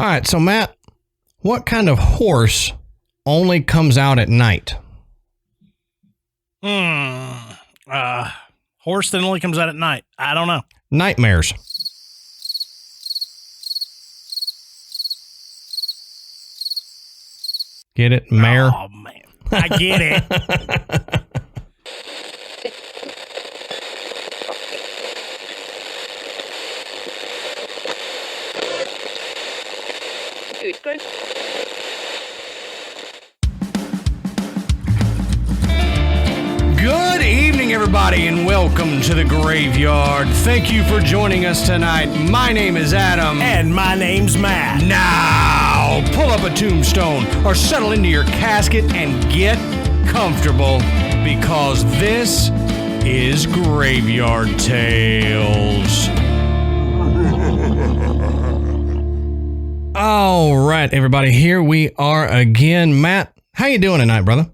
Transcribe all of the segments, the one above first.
All right, so Matt, what kind of horse only comes out at night? Horse that only comes out at night. I don't know. Nightmares. Get it? Mare? Oh, man. I get it. Good. Good evening, everybody, and welcome to the graveyard. Thank you for joining us tonight. My name is Adam. And my name's Matt. Now, pull up a tombstone or settle into your casket and get comfortable because this is Graveyard Tales. All right, everybody, here we are again. Matt, how you doing tonight, brother?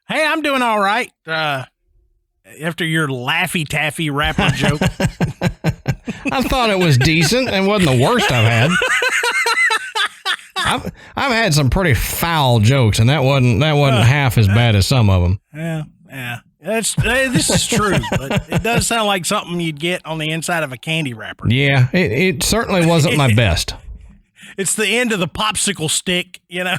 Hey, I'm doing all right. After your Laffy Taffy rapper joke. I thought it was decent and wasn't the worst I've had. I've had some pretty foul jokes, and that wasn't half as bad as some of them. Yeah. This is true, but it does sound like something you'd get on the inside of a candy wrapper. Yeah, it certainly wasn't my best. It's the end of the popsicle stick, you know.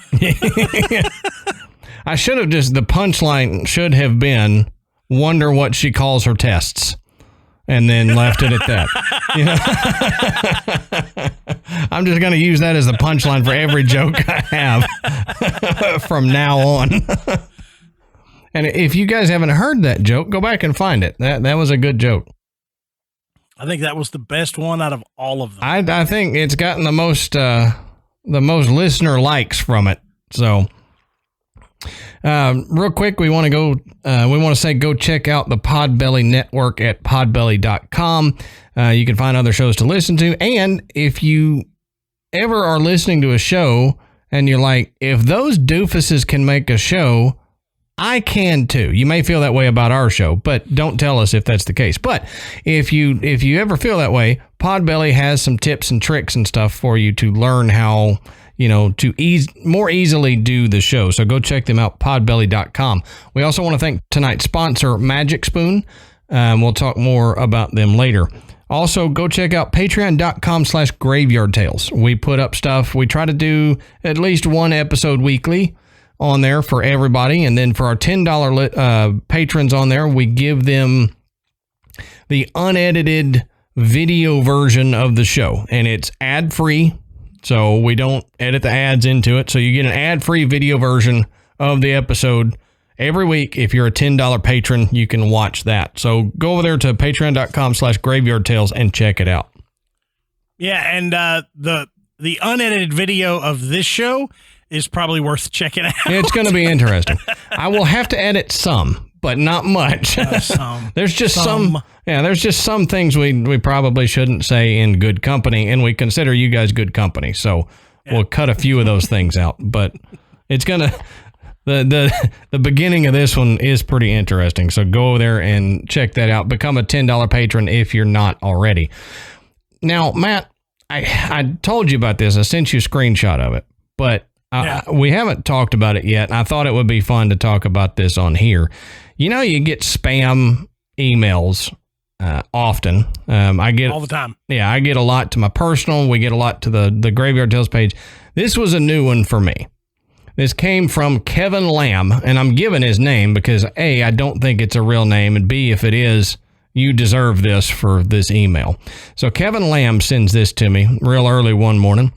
I should have the punchline should have been, wonder what she calls her tests, and then left it at that. You know? I'm just going to use that as the punchline for every joke I have from now on. And if you guys haven't heard that joke, go back and find it. That was a good joke. I think that was the best one out of all of them. I think it's gotten the most listener likes from it. So, real quick, we want to say go check out the Podbelly Network at podbelly.com. You can find other shows to listen to. And if you ever are listening to a show and you're like, if those doofuses can make a show, I can too. You may feel that way about our show, but don't tell us if that's the case. But if you ever feel that way, Podbelly has some tips and tricks and stuff for you to learn how, to more easily do the show. So go check them out, podbelly.com. We also want to thank tonight's sponsor, Magic Spoon. We'll talk more about them later. Also, go check out patreon.com/graveyard tales. We put up stuff. We try to do at least one episode weekly on there for everybody, and then for our $10 patrons on there, we give them the unedited video version of the show, and it's ad-free, so we don't edit the ads into it, so you get an ad-free video version of the episode every week. If you're a $10 patron, you can watch that. So go over there to patreon.com/graveyard tales and check it out. Yeah, and the unedited video of this show is probably worth checking out. It's going to be interesting. I will have to edit some, but not much. There's just some things we probably shouldn't say in good company, and we consider you guys good company. So we'll cut a few of those things out, but it's going to, the beginning of this one is pretty interesting. So go there and check that out. Become a $10 patron if you're not already. Now, Matt, I told you about this. I sent you a screenshot of it, but we haven't talked about it yet. And I thought it would be fun to talk about this on here. You get spam emails often. I get all the time. Yeah, I get a lot to my personal. We get a lot to the Graveyard Tales page. This was a new one for me. This came from Kevin Lamb, and I'm giving his name because A, I don't think it's a real name, and B, if it is, you deserve this for this email. So Kevin Lamb sends this to me real early one morning.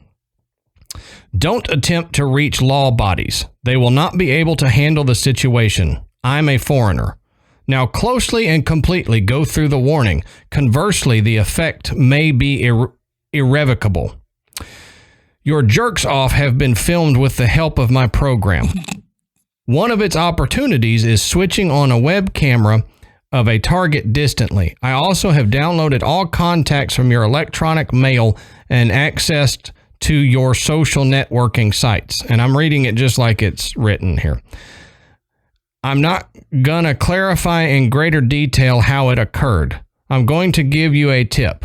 Don't attempt to reach law bodies. They will not be able to handle the situation. I'm a foreigner. Now closely and completely go through the warning. Conversely, the effect may be irrevocable. Your jerks off have been filmed with the help of my program. One of its opportunities is switching on a web camera of a target distantly. I also have downloaded all contacts from your electronic mail and accessed to your social networking sites. And I'm reading it just like it's written here. I'm not going to clarify in greater detail how it occurred. I'm going to give you a tip.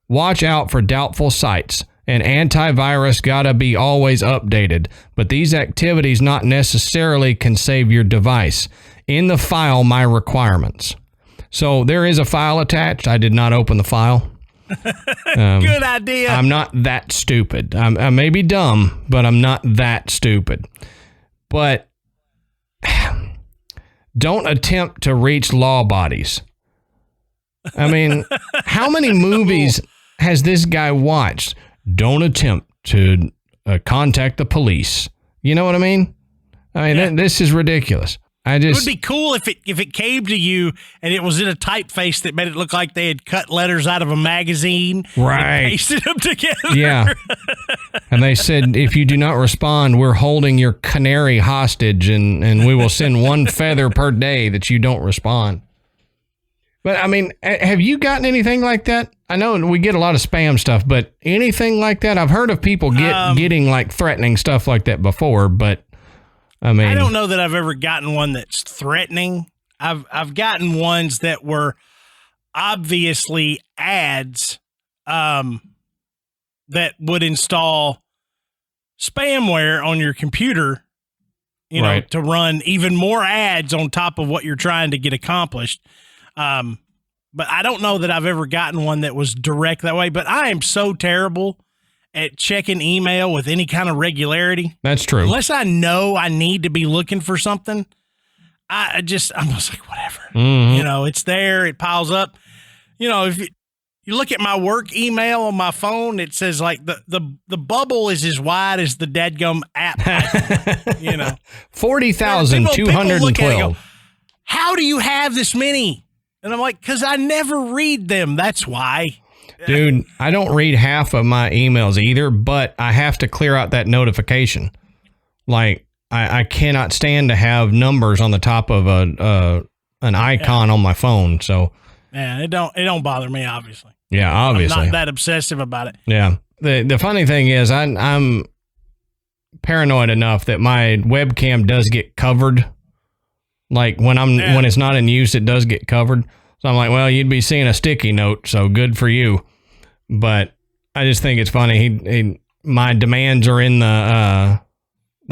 Watch out for doubtful sites and antivirus gotta be always updated, but these activities not necessarily can save your device. In the file, my requirements. So there is a file attached. I did not open the file. Good idea. I'm not that stupid. I may be dumb, but I'm not that stupid. But don't attempt to reach law bodies. I mean, how many movies has this guy watched? Don't attempt to contact the police. You know what I mean? This is ridiculous. It would be cool if it came to you and it was in a typeface that made it look like they had cut letters out of a magazine and pasted them together. Yeah. And they said, if you do not respond, we're holding your canary hostage and we will send one feather per day that you don't respond. But I mean, have you gotten anything like that? I know we get a lot of spam stuff, but anything like that? I've heard of people getting like threatening stuff like that before, but I mean, I don't know that I've ever gotten one that's threatening. I've gotten ones that were obviously ads that would install spamware on your computer, you know, to run even more ads on top of what you're trying to get accomplished. But I don't know that I've ever gotten one that was direct that way, but I am so terrible at checking email with any kind of regularity. That's true. Unless I know I need to be looking for something, I'm just like, whatever. Mm-hmm. You know, it's there. It piles up. You know, if you look at my work email on my phone, it says like the bubble is as wide as the dadgum app. You know, 40,212. How do you have this many? And I'm like, because I never read them. That's why. Dude, I don't read half of my emails either, but I have to clear out that notification. Like, I cannot stand to have numbers on the top of an icon on my phone. So yeah, it don't bother me, obviously. Yeah, obviously. I'm not that obsessive about it. Yeah. The funny thing is I'm paranoid enough that my webcam does get covered. Like when it's not in use, it does get covered. So I'm like, well, you'd be seeing a sticky note, so good for you. But I just think it's funny. My demands are in the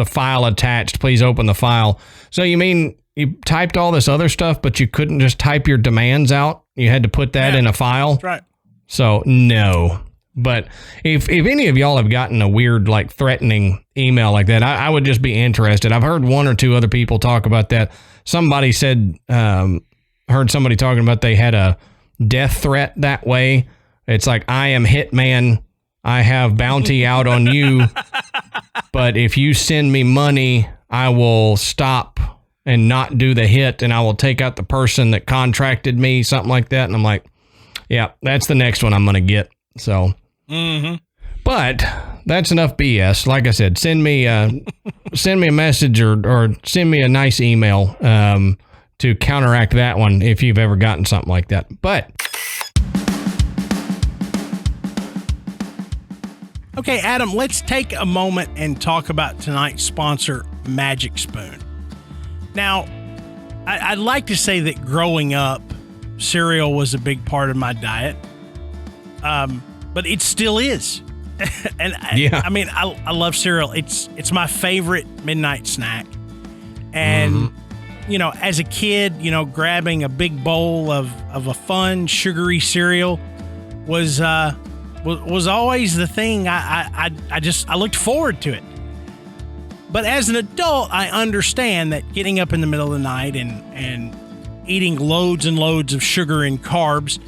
file attached. Please open the file. So you mean you typed all this other stuff, but you couldn't just type your demands out? You had to put that in a file? That's right. So no. But if any of y'all have gotten a weird, like, threatening email like that, I would just be interested. I've heard one or two other people talk about that. Somebody said, heard somebody talking about they had a death threat that way. It's like, I am Hitman. I have bounty out on you. But if you send me money, I will stop and not do the hit, and I will take out the person that contracted me, something like that. And I'm like, yeah, that's the next one I'm going to get. So, but that's enough BS. Like I said, send me a message or send me a nice email to counteract that one if you've ever gotten something like that. But okay, Adam, let's take a moment and talk about tonight's sponsor, Magic Spoon. Now, I'd like to say that growing up, cereal was a big part of my diet, but it still is. And I love cereal. It's my favorite midnight snack. And you know, as a kid, you know, grabbing a big bowl of a fun sugary cereal was always the thing. I looked forward to it. But as an adult, I understand that getting up in the middle of the night and eating loads and loads of sugar and carbs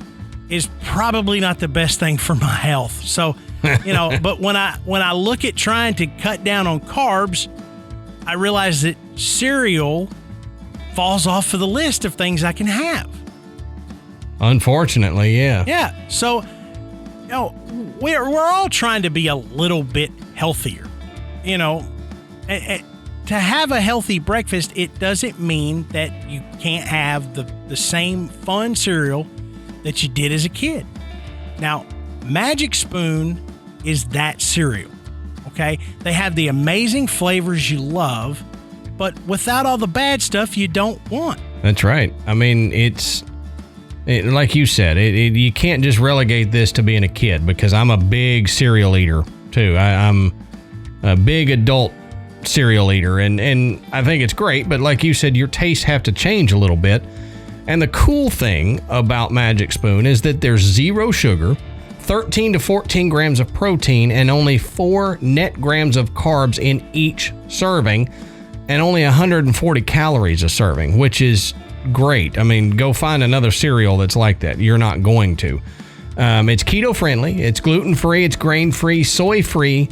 is probably not the best thing for my health. So, you know, but when I look at trying to cut down on carbs, I realize that cereal falls off of the list of things I can have. Unfortunately, yeah. Yeah. So, you know, we're all trying to be a little bit healthier. You know, to have a healthy breakfast, it doesn't mean that you can't have the same fun cereal that you did as a kid. Now, Magic Spoon is that cereal, okay? They have the amazing flavors you love, but without all the bad stuff you don't want. That's right. I mean, like you said, you can't just relegate this to being a kid, because I'm a big cereal eater. too. I'm a big adult cereal eater, and I think it's great, but like you said, your tastes have to change a little bit. And the cool thing about Magic Spoon is that there's 0 sugar, 13 to 14 grams of protein, and only 4 net grams of carbs in each serving, and only 140 calories a serving, which is great. I mean, go find another cereal that's like that. You're not going to. It's keto friendly, it's gluten free, it's grain free, soy free,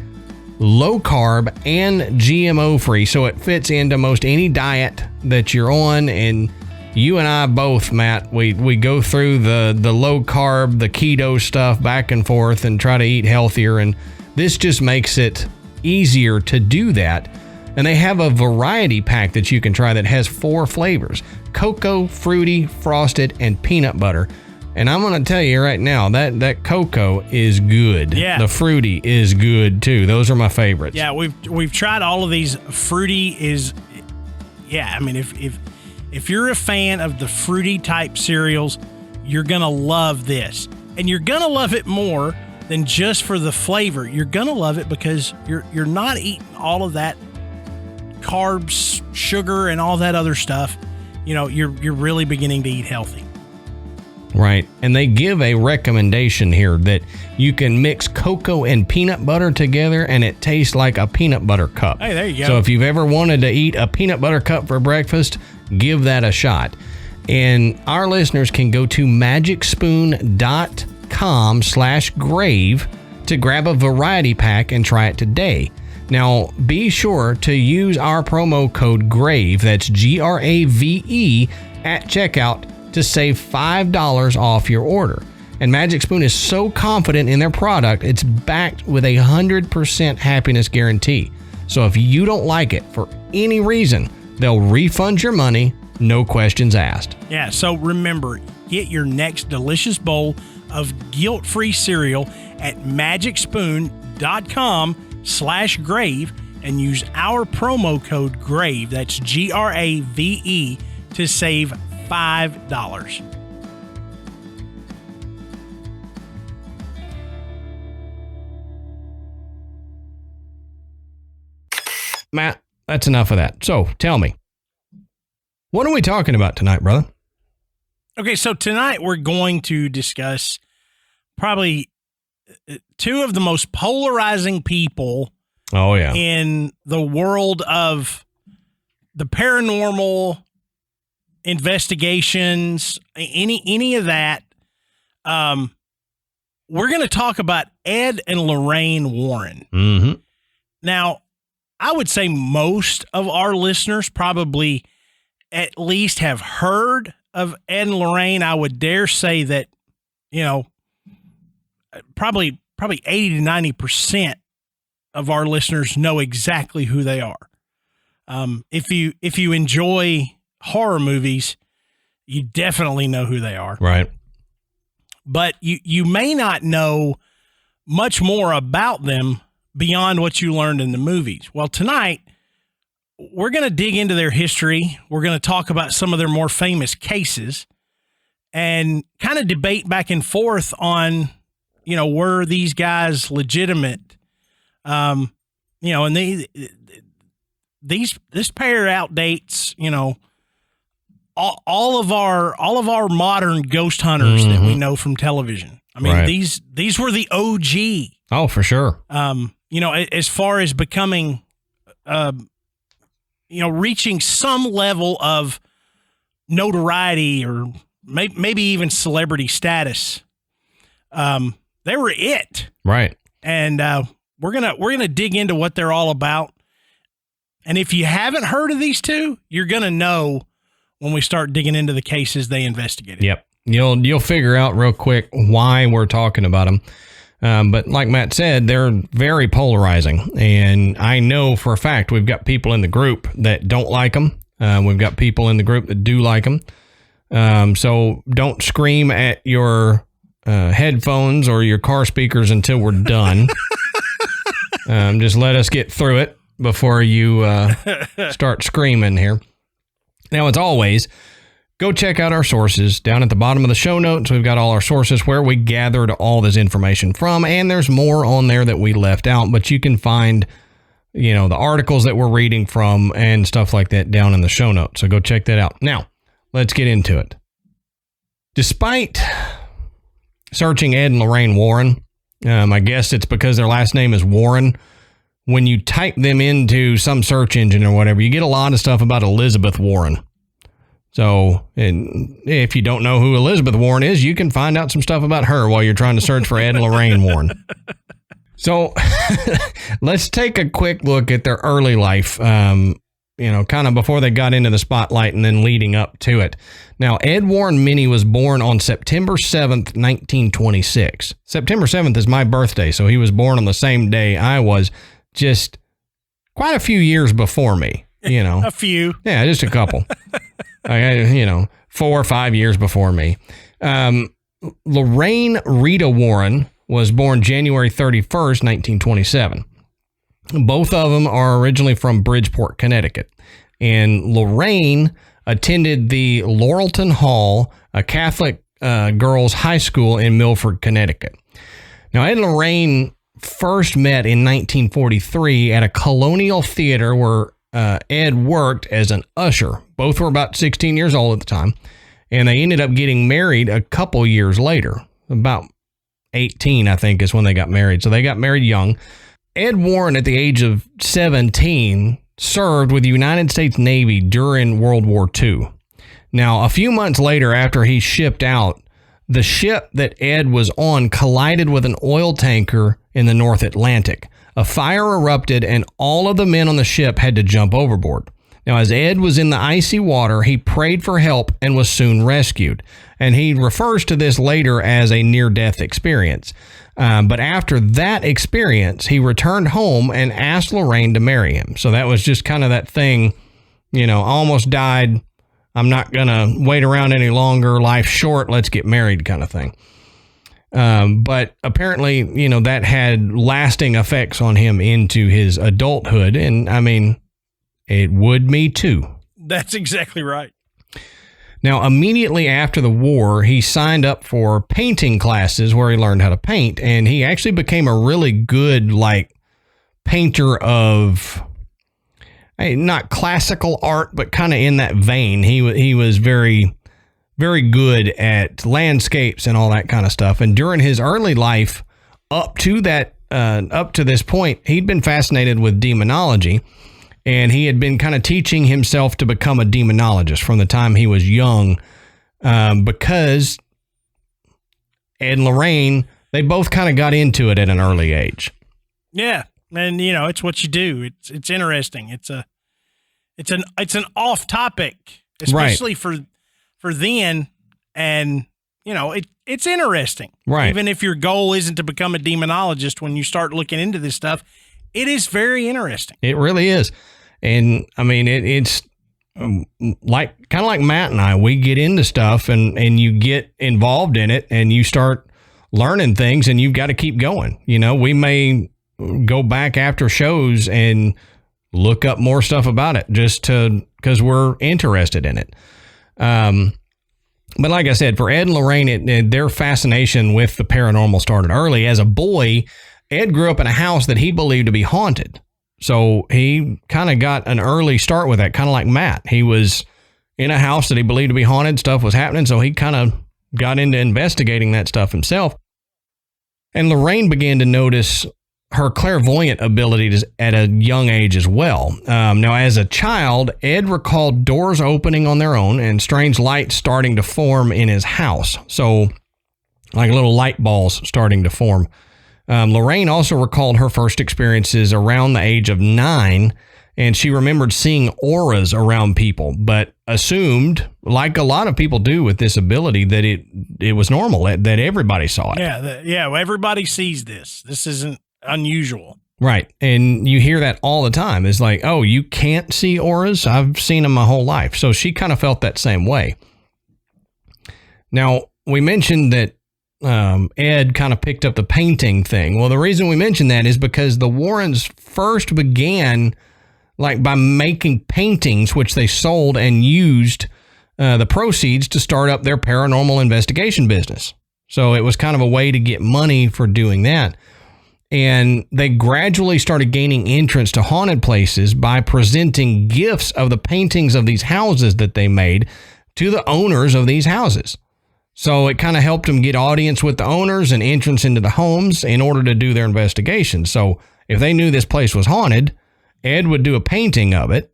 low carb, and GMO free. So it fits into most any diet that you're on. And you and I both, Matt, we go through the low carb, the keto stuff back and forth and try to eat healthier. And this just makes it easier to do that. And they have a variety pack that you can try that has 4 flavors: cocoa, fruity, frosted, and peanut butter. And I'm going to tell you right now, that cocoa is good. Yeah. The fruity is good too. Those are my favorites. Yeah, we've tried all of these. Fruity is, yeah, I mean, if you're a fan of the fruity type cereals, you're going to love this. And you're going to love it more than just for the flavor. You're going to love it because you're not eating all of that carbs, sugar, and all that other stuff. You know, you're really beginning to eat healthy. Right. And they give a recommendation here that you can mix cocoa and peanut butter together and it tastes like a peanut butter cup. Hey, there you go. So if you've ever wanted to eat a peanut butter cup for breakfast, give that a shot. And our listeners can go to magicspoon.com/grave to grab a variety pack and try it today. Now, be sure to use our promo code GRAVE, that's GRAVE, at checkout to save $5 off your order. And Magic Spoon is so confident in their product, it's backed with a 100% happiness guarantee. So if you don't like it for any reason, they'll refund your money, no questions asked. Yeah, so remember, get your next delicious bowl of guilt-free cereal at magicspoon.com/grave and use our promo code GRAVE, that's GRAVE, to save $5. Matt, that's enough of that. So tell me, what are we talking about tonight, brother? Okay, so tonight we're going to discuss probably 2 of the most polarizing people in the world of the paranormal, investigations, any of that. We're going to talk about Ed and Lorraine Warren. Mm-hmm. Now, I would say most of our listeners probably at least have heard of Ed and Lorraine. I would dare say that, probably 80 to 90% of our listeners know exactly who they are. If you enjoy horror movies, you definitely know who they are. Right. But you may not know much more about them beyond what you learned in the movies. Well, tonight, we're going to dig into their history. We're going to talk about some of their more famous cases and kind of debate back and forth on, were these guys legitimate? And this pair outdates, all of our modern ghost hunters that we know from television. I mean, right. These were the OG. Oh, for sure. As far as becoming, reaching some level of notoriety or maybe even celebrity status. They were it. Right. And we're gonna dig into what they're all about. And if you haven't heard of these 2, you're gonna know when we start digging into the cases they investigated. Yep. You'll figure out real quick why we're talking about them. But like Matt said, they're very polarizing. And I know for a fact we've got people in the group that don't like them. We've got people in the group that do like them. So don't scream at your headphones or your car speakers until we're done. Just let us get through it before you start screaming here. Now, as always, go check out our sources. Down at the bottom of the show notes, we've got all our sources where we gathered all this information from, and there's more on there that we left out, but you can find, the articles that we're reading from and stuff like that down in the show notes. So go check that out. Now, let's get into it. Despite searching Ed and Lorraine Warren, I guess it's because their last name is Warren. When you type them into some search engine or whatever, you get a lot of stuff about Elizabeth Warren. So, and if you don't know who Elizabeth Warren is, you can find out some stuff about her while you're trying to search for Ed and Lorraine Warren. So, let's take a quick look at their early life, kind of before they got into the spotlight and then leading up to it. Now, Ed Warren Minnie was born on September 7th, 1926. September 7th is my birthday, so he was born on the same day I was, just quite a few years before me, A few. Yeah, just a couple. 4 or 5 years before me. Lorraine Rita Warren was born January 31st, 1927. Both of them are originally from Bridgeport, Connecticut. And Lorraine attended the Laurelton Hall, a Catholic girls' high school in Milford, Connecticut. Now, Ed and Lorraine first met in 1943 at a colonial theater where Ed worked as an usher. Both were about 16 years old at the time, and they ended up getting married a couple years later. About 18, I think, is when they got married. So they got married young. Ed Warren, at the age of 17, served with the United States Navy during World War II. Now, a few months later, after he shipped out, the ship that Ed was on collided with an oil tanker in the North Atlantic. A fire erupted and all of the men on the ship had to jump overboard. Now, as Ed was in the icy water, he prayed for help and was soon rescued. And he refers to this later as a near-death experience. But after that experience, he returned home and asked Lorraine to marry him. So that was just kind of that thing, almost died. I'm not going to wait around any longer. Life's short. Let's get married kind of thing. But apparently, that had lasting effects on him into his adulthood. And I mean, it would me too. That's exactly right. Now, immediately after the war, he signed up for painting classes where he learned how to paint. And he actually became a really good, painter of not classical art, but kind of in that vein. He was very, very good at landscapes and all that kind of stuff. And during his early life, up to this point, he'd been fascinated with demonology, and he had been kind of teaching himself to become a demonologist from the time he was young, because Ed and Lorraine, they both kind of got into it at an early age. Yeah. And it's what you do. It's interesting. It's an off topic, especially for then. And it's interesting. Right. Even if your goal isn't to become a demonologist, when you start looking into this stuff, it is very interesting. It really is. And I mean, it's kind of like Matt and I, we get into stuff and you get involved in it and you start learning things and you've got to keep going. We may go back after shows and look up more stuff about it because we're interested in it. But like I said, for Ed and Lorraine, their fascination with the paranormal started early. As a boy, Ed grew up in a house that he believed to be haunted. So he kind of got an early start with that, kind of like Matt. He was in a house that he believed to be haunted. Stuff was happening. So he kind of got into investigating that stuff himself. And Lorraine began to notice her clairvoyant abilities at a young age as well. Now, as a child, Ed recalled doors opening on their own and strange lights starting to form in his house. So like little light balls starting to form. Lorraine also recalled her first experiences around the age of 9, and she remembered seeing auras around people, but assumed, like a lot of people do with this ability, that it was normal, that everybody saw it. Yeah, everybody sees this. This isn't unusual. Right, and you hear that all the time. It's like, oh, you can't see auras? I've seen them my whole life. So she kind of felt that same way. Now, we mentioned that Ed kind of picked up the painting thing. Well, the reason we mention that is because the Warrens first began by making paintings, which they sold and used the proceeds to start up their paranormal investigation business. So it was kind of a way to get money for doing that. And they gradually started gaining entrance to haunted places by presenting gifts of the paintings of these houses that they made to the owners of these houses. So it kind of helped them get audience with the owners and entrance into the homes in order to do their investigation. So if they knew this place was haunted, Ed would do a painting of it.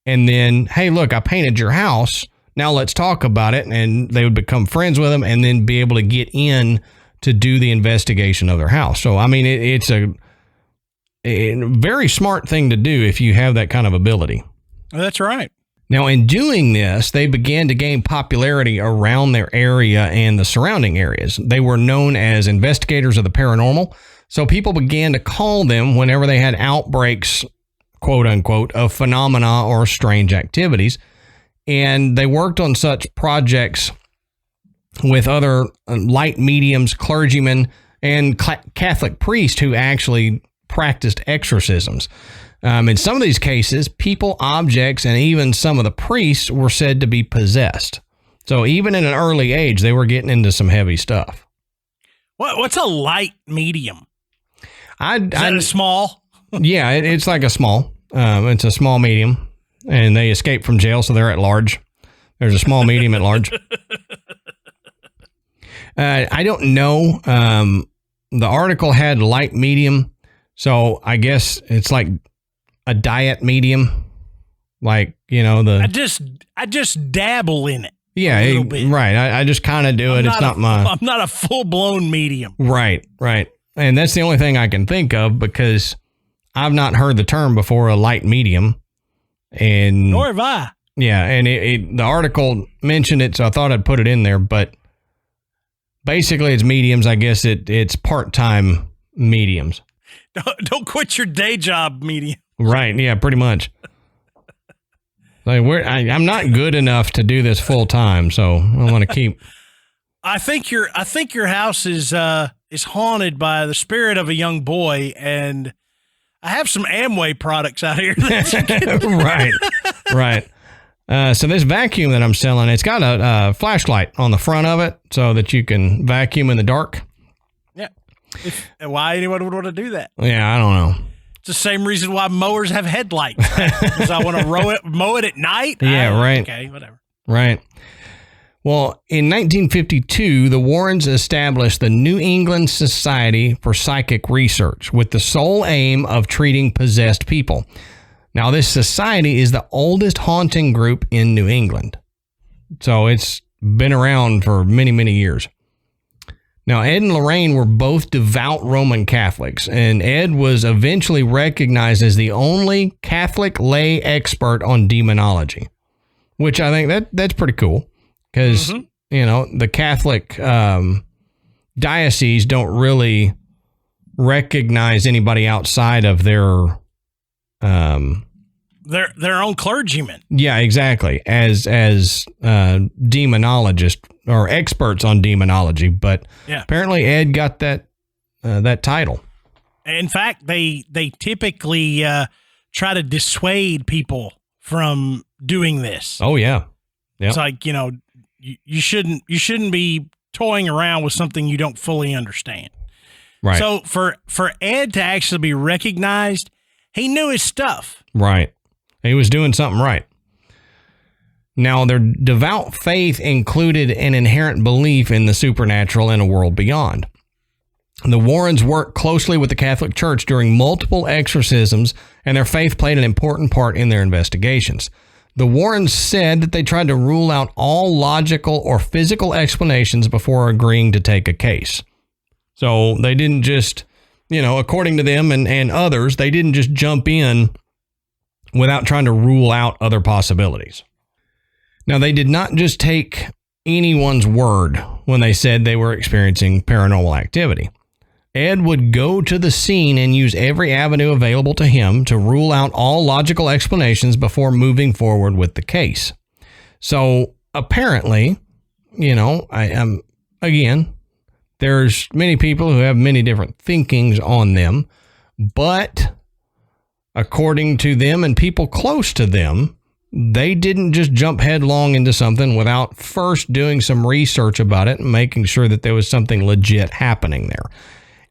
And then, hey, look, I painted your house. Now let's talk about it. And they would become friends with them and then be able to get in to do the investigation of their house. So, I mean, it's a very smart thing to do if you have that kind of ability. That's right. Now, in doing this, they began to gain popularity around their area and the surrounding areas. They were known as investigators of the paranormal. So people began to call them whenever they had outbreaks, quote unquote, of phenomena or strange activities. And they worked on such projects with other light mediums, clergymen, and Catholic priests who actually practiced exorcisms. In some of these cases, people, objects, and even some of the priests were said to be possessed. So even at an early age, they were getting into some heavy stuff. What's a light medium? Is that a small? Yeah, it's like a small. It's a small medium, and they escaped from jail, so they're at large. There's a small, medium, at large. I don't know. The article had light medium, so I guess it's like a diet medium, like, you know, I just dabble in it. Yeah, a little bit. Right. I just kind of do it. I'm not a full blown medium. Right. And that's the only thing I can think of because I've not heard the term before, a light medium. And nor have I. Yeah, and the article mentioned it, so I thought I'd put it in there. But basically, it's mediums. I guess it's part-time mediums. Don't quit your day job, medium. Right, yeah, pretty much. Like I'm not good enough to do this full time, so I want to keep. I think your house is haunted by the spirit of a young boy, and I have some Amway products out here. Right. So this vacuum that I'm selling, it's got a flashlight on the front of it, so that you can vacuum in the dark. Yeah. Why anyone would want to do that? Yeah, I don't know. It's the same reason why mowers have headlights. Because I want to mow it at night. Yeah, right. Okay, whatever. Right. Well, in 1952, the Warrens established the New England Society for Psychic Research with the sole aim of treating possessed people. Now, this society is the oldest haunting group in New England. So it's been around for many, many years. Now, Ed and Lorraine were both devout Roman Catholics, and Ed was eventually recognized as the only Catholic lay expert on demonology, which I think that's pretty cool because, you know, the Catholic diocese don't really recognize anybody outside of their own clergymen. Yeah, exactly. As demonologists or experts on demonology, but apparently Ed got that title. In fact, they typically try to dissuade people from doing this. Oh yeah. It's like, you know, you shouldn't be toying around with something you don't fully understand. Right. So for Ed to actually be recognized, he knew his stuff. Right. He was doing something right. Now, their devout faith included an inherent belief in the supernatural and a world beyond. The Warrens worked closely with the Catholic Church during multiple exorcisms, and their faith played an important part in their investigations. The Warrens said that they tried to rule out all logical or physical explanations before agreeing to take a case. So they didn't just, you know, according to them and others, they didn't just jump in without trying to rule out other possibilities. Now, they did not just take anyone's word when they said they were experiencing paranormal activity. Ed would go to the scene and use every avenue available to him to rule out all logical explanations before moving forward with the case. So apparently, you know, there's many people who have many different thinkings on them, but according to them and people close to them, they didn't just jump headlong into something without first doing some research about it and making sure that there was something legit happening there.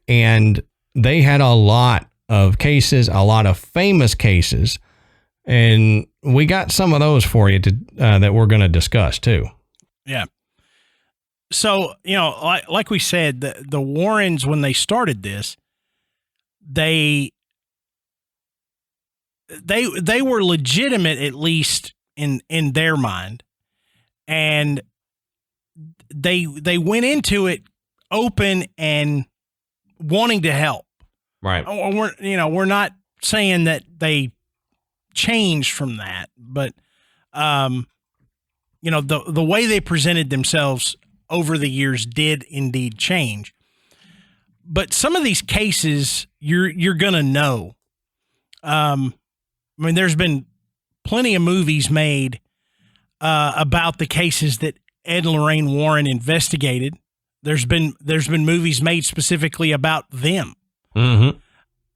And they had a lot of cases, a lot of famous cases, and we got some of those for you that we're going to discuss too. Yeah. So, like we said, the Warrens, when they started this, they were legitimate, at least in their mind, and they went into it open and wanting to help. Right. We're not saying that they changed from that, but the way they presented themselves over the years did indeed change. But some of these cases you're gonna know. There's been plenty of movies made about the cases that Ed and Lorraine Warren investigated. There's been movies made specifically about them. Mm-hmm.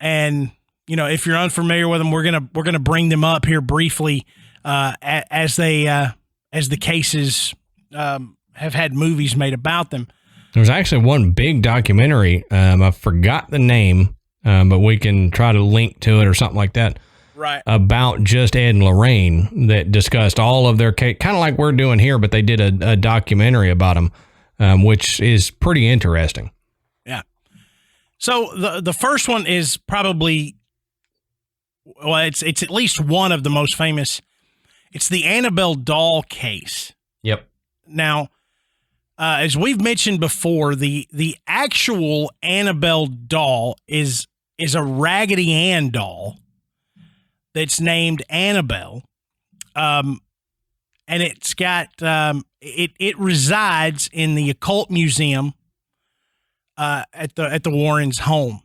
And if you're unfamiliar with them, we're gonna bring them up here briefly as the cases have had movies made about them. There's actually one big documentary. I forgot the name, but we can try to link to it or something like that. Right. About just Ed and Lorraine that discussed all of their case, kind of like we're doing here, but they did a documentary about them, which is pretty interesting. Yeah. So the first one is probably, it's at least one of the most famous. It's the Annabelle doll case. Yep. Now, as we've mentioned before, the actual Annabelle doll is a Raggedy Ann doll that's named Annabelle, and it's got it resides in the occult museum at the Warrens' home.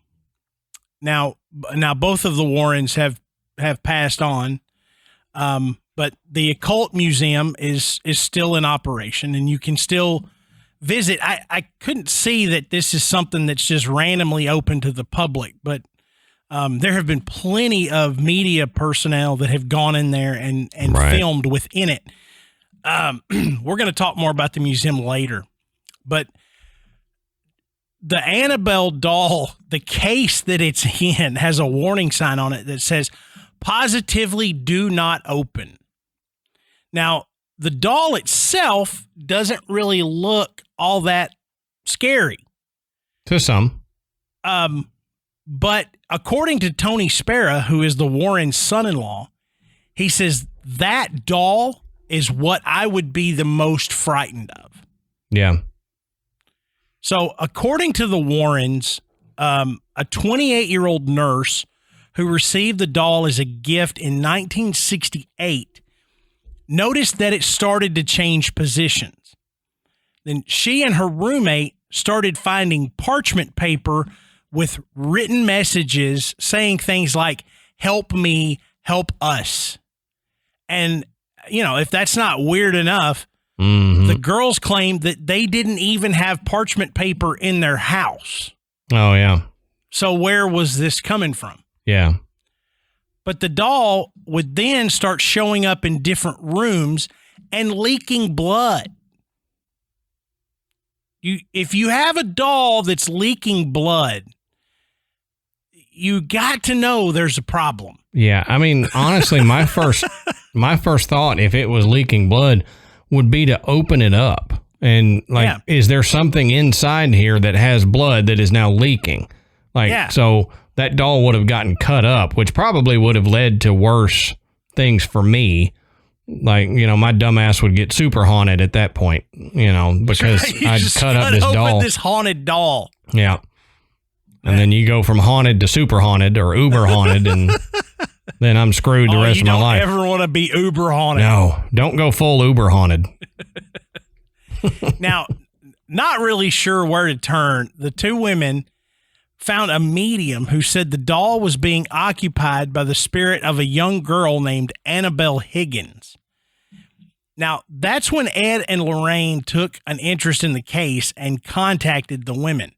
Now both of the Warrens have passed on, but the occult museum is still in operation, and you can still visit. I couldn't see that this is something that's just randomly open to the public, but there have been plenty of media personnel that have gone in there and right. filmed within it. We're going to talk more about the museum later, but the Annabelle doll, the case that it's in, has a warning sign on it that says, "Positively do not open." Now, the doll itself doesn't really look all that scary. To some. But according to Tony Spera, who is the Warren's son-in-law, he says that doll is what I would be the most frightened of. Yeah. So according to the Warrens, a 28-year-old nurse who received the doll as a gift in 1968 noticed that it started to change positions. Then she and her roommate started finding parchment paper with written messages saying things like, "Help me, help us." And, if that's not weird enough, mm-hmm. the girls claimed that they didn't even have parchment paper in their house. Oh, yeah. So where was this coming from? Yeah. But the doll would then start showing up in different rooms and leaking blood. If you have a doll that's leaking blood, you got to know there's a problem. Yeah. I mean, honestly, my first thought, if it was leaking blood, would be to open it up. And Is there something inside here that has blood that is now leaking? So that doll would have gotten cut up, which probably would have led to worse things for me. My dumbass would get super haunted at that point, because I'd cut up this doll. This haunted doll. Yeah. And then you go from haunted to super haunted or uber haunted, and then I'm screwed the rest of my life. You don't ever want to be uber haunted. No, don't go full uber haunted. Now, not really sure where to turn, the two women found a medium who said the doll was being occupied by the spirit of a young girl named Annabelle Higgins. Now, that's when Ed and Lorraine took an interest in the case and contacted the women.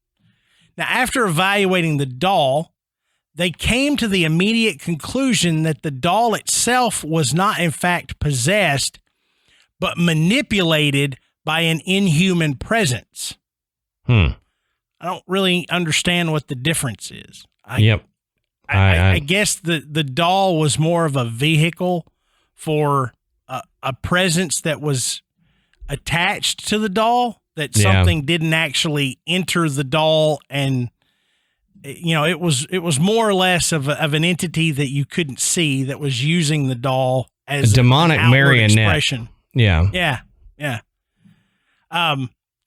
Now, after evaluating the doll, they came to the immediate conclusion that the doll itself was not in fact possessed, but manipulated by an inhuman presence. I don't really understand what the difference is. I guess the doll was more of a vehicle for a presence that was attached to the doll, that something didn't actually enter the doll, and it was more or less of an entity that you couldn't see that was using the doll as a demonic marionette expression. Yeah.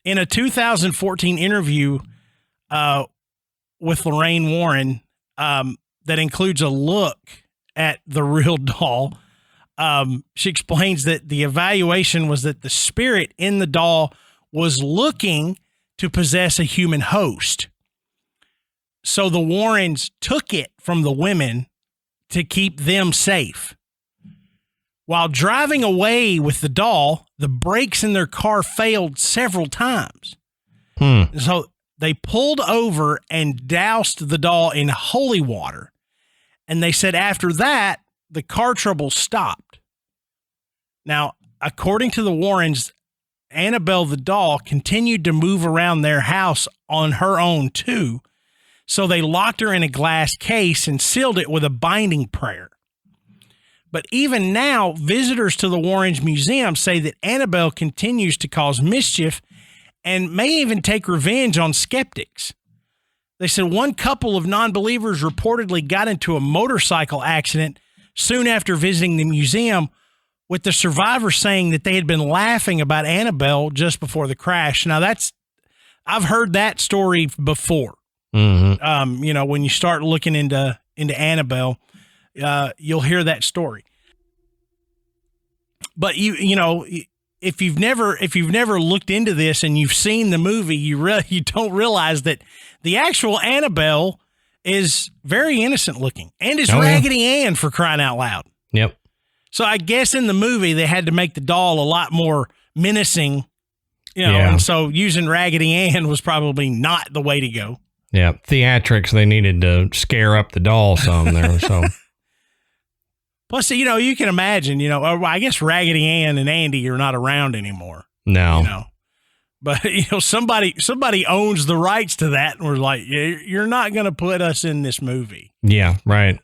In a 2014 interview with Lorrain Warren, that includes a look at the real doll, she explains that the evaluation was that the spirit in the doll was looking to possess a human host. So the Warrens took it from the women to keep them safe. While driving away with the doll, the brakes in their car failed several times. So they pulled over and doused the doll in holy water. And they said after that, the car trouble stopped. Now, according to the Warrens, Annabelle the doll continued to move around their house on her own too. So they locked her in a glass case and sealed it with a binding prayer. But even now, visitors to the Warrens Museum say that Annabelle continues to cause mischief and may even take revenge on skeptics. They said one couple of non-believers reportedly got into a motorcycle accident soon after visiting the museum, with the survivor saying that they had been laughing about Annabelle just before the crash. Now I've heard that story before. When you start looking into Annabelle, you'll hear that story. But if you've never looked into this and you've seen the movie, you don't realize that the actual Annabelle is very innocent looking and is Raggedy Ann, for crying out loud. Yep. So I guess in the movie they had to make the doll a lot more menacing, and so using Raggedy Ann was probably not the way to go. Yeah, theatrics, they needed to scare up the doll some there. So, plus, you can imagine, I guess Raggedy Ann and Andy are not around anymore. No. But, somebody owns the rights to that, and we're like, you're not going to put us in this movie. Yeah, right.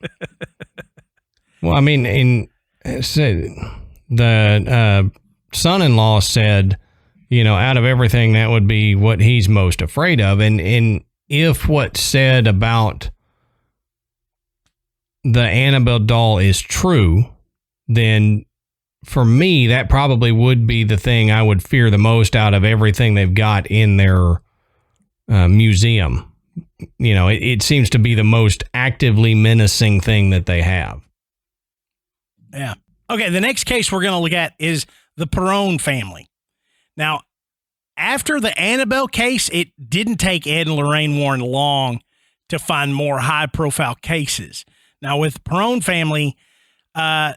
Well, I mean, the son-in-law said, out of everything, that would be what he's most afraid of. And if what's said about the Annabelle doll is true, then for me, that probably would be the thing I would fear the most out of everything they've got in their museum. It seems to be the most actively menacing thing that they have. Yeah. Okay, the next case we're going to look at is the Perron family. Now, after the Annabelle case, it didn't take Ed and Lorraine Warren long to find more high-profile cases. Now, with the Perron family, the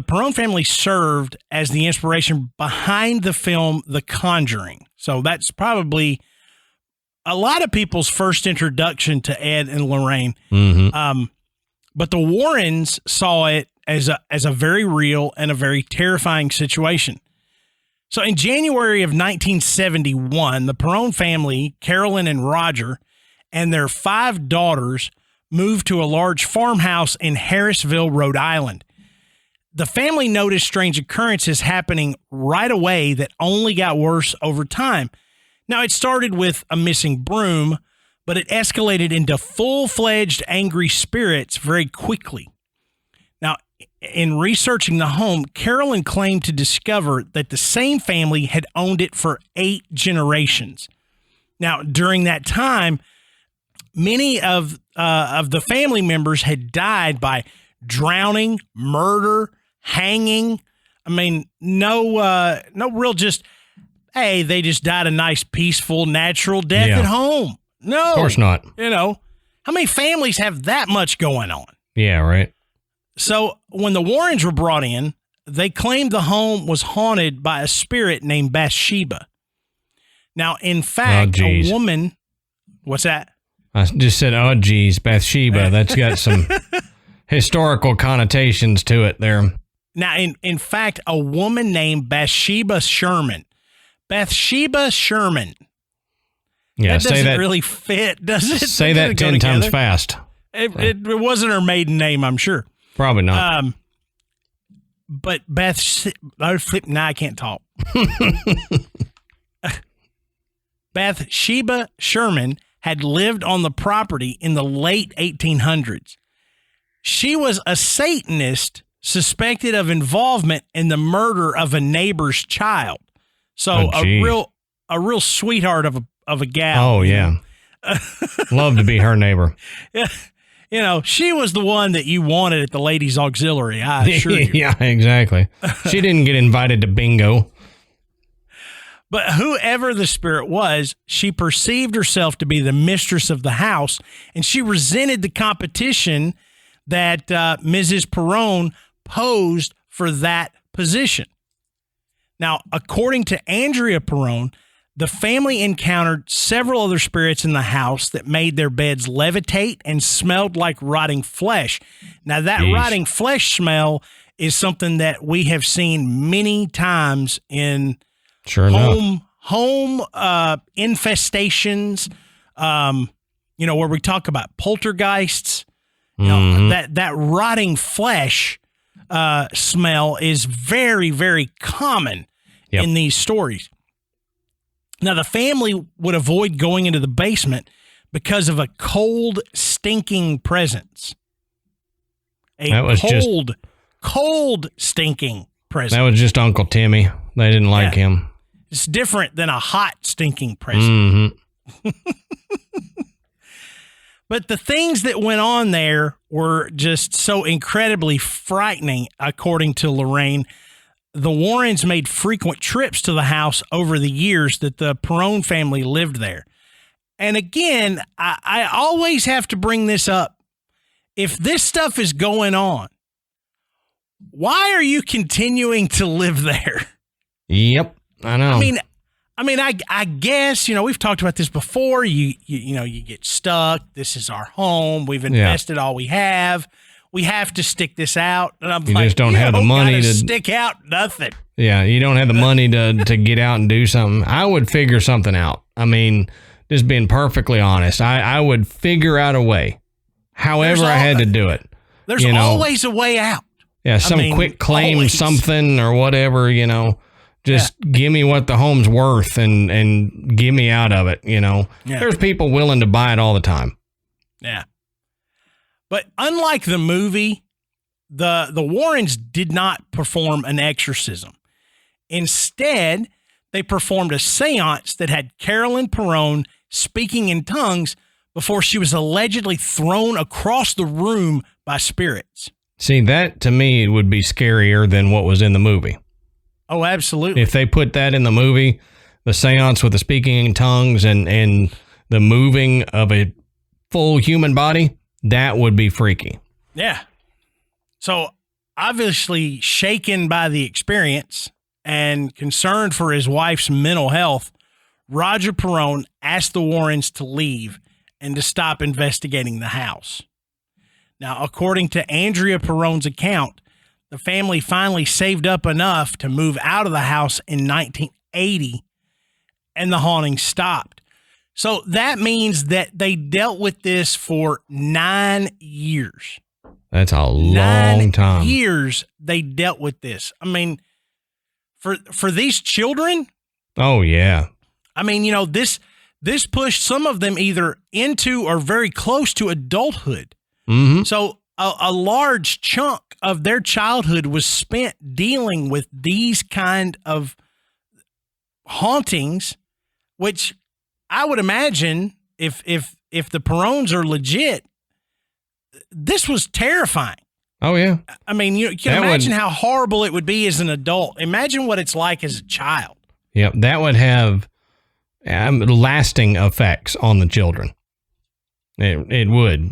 Perron family served as the inspiration behind the film The Conjuring. So that's probably a lot of people's first introduction to Ed and Lorraine. But the Warrens saw it as a very real and a very terrifying situation. So in January of 1971, the Perron family, Carolyn and Roger, and their 5 daughters moved to a large farmhouse in Harrisville, Rhode Island. The family noticed strange occurrences happening right away that only got worse over time. Now, it started with a missing broom, but it escalated into full-fledged angry spirits very quickly. Now, in researching the home, Carolyn claimed to discover that the same family had owned it for 8 generations. Now, during that time, many of the family members had died by drowning, murder, hanging. I mean, no real just, hey, they just died a nice, peaceful, natural death at home. No. Of course not. How many families have that much going on? Yeah, right. So when the Warrens were brought in, they claimed the home was haunted by a spirit named Bathsheba. Now, in fact, a woman, what's that? I just said, oh, geez, Bathsheba. That's got some historical connotations to it there. Now, in fact, a woman named Bathsheba Sherman. Bathsheba Sherman. Yeah, that doesn't really fit, does it? Say that 10 times fast. It wasn't her maiden name, I'm sure. Probably not. But I can't talk. Bathsheba Sherman had lived on the property in the late 1800s. She was a Satanist suspected of involvement in the murder of a neighbor's child. So a real sweetheart of a gal. Oh, yeah. Love to be her neighbor. Yeah. You know, she was the one that you wanted at the ladies' auxiliary, I assure you. Yeah, exactly. She didn't get invited to bingo. But whoever the spirit was, she perceived herself to be the mistress of the house, and she resented the competition that Mrs. Perron posed for that position. Now, according to Andrea Perron, the family encountered several other spirits in the house that made their beds levitate and smelled like rotting flesh. Now, that rotting flesh smell is something that we have seen many times in home infestations, where we talk about poltergeists. You know, that rotting flesh smell is very, very common in these stories. Now, the family would avoid going into the basement because of a cold, stinking presence. Cold, stinking presence. That was just Uncle Timmy. They didn't like him. It's different than a hot, stinking presence. But the things that went on there were just so incredibly frightening, according to Lorraine. The Warrens made frequent trips to the house over the years that the Perron family lived there. And again, I always have to bring this up. If this stuff is going on, why are you continuing to live there? Yep, I know. I guess, we've talked about this before. You get stuck. This is our home. We've invested all we have. We have to stick this out. And I'm just don't have the money to stick out nothing. Yeah, you don't have the money to get out and do something. I would figure something out. I mean, just being perfectly honest, I would figure out a way. However I had to do it. There's always a way out. Yeah, quick claim something or whatever, Just give me what the home's worth and get me out of it, Yeah. There's people willing to buy it all the time. Yeah. But unlike the movie, the Warrens did not perform an exorcism. Instead, they performed a seance that had Carolyn Perron speaking in tongues before she was allegedly thrown across the room by spirits. See, that to me would be scarier than what was in the movie. Oh, absolutely. If they put that in the movie, the seance with the speaking in tongues and the moving of a full human body, that would be freaky. Yeah. So obviously shaken by the experience and concerned for his wife's mental health, Roger Perron asked the Warrens to leave and to stop investigating the house. Now, according to Andrea Perron's account, the family finally saved up enough to move out of the house in 1980, and the haunting stopped. So that means that they dealt with this for 9 years. That's a long time. 9 years they dealt with this. I mean, for these children. Oh, yeah. I mean, this pushed some of them either into or very close to adulthood. Mm-hmm. So a large chunk of their childhood was spent dealing with these kind of hauntings, which I would imagine if the Perrons are legit, this was terrifying. Oh, yeah. I mean, you can imagine how horrible it would be as an adult. Imagine what it's like as a child. Yeah, that would have lasting effects on the children. It would.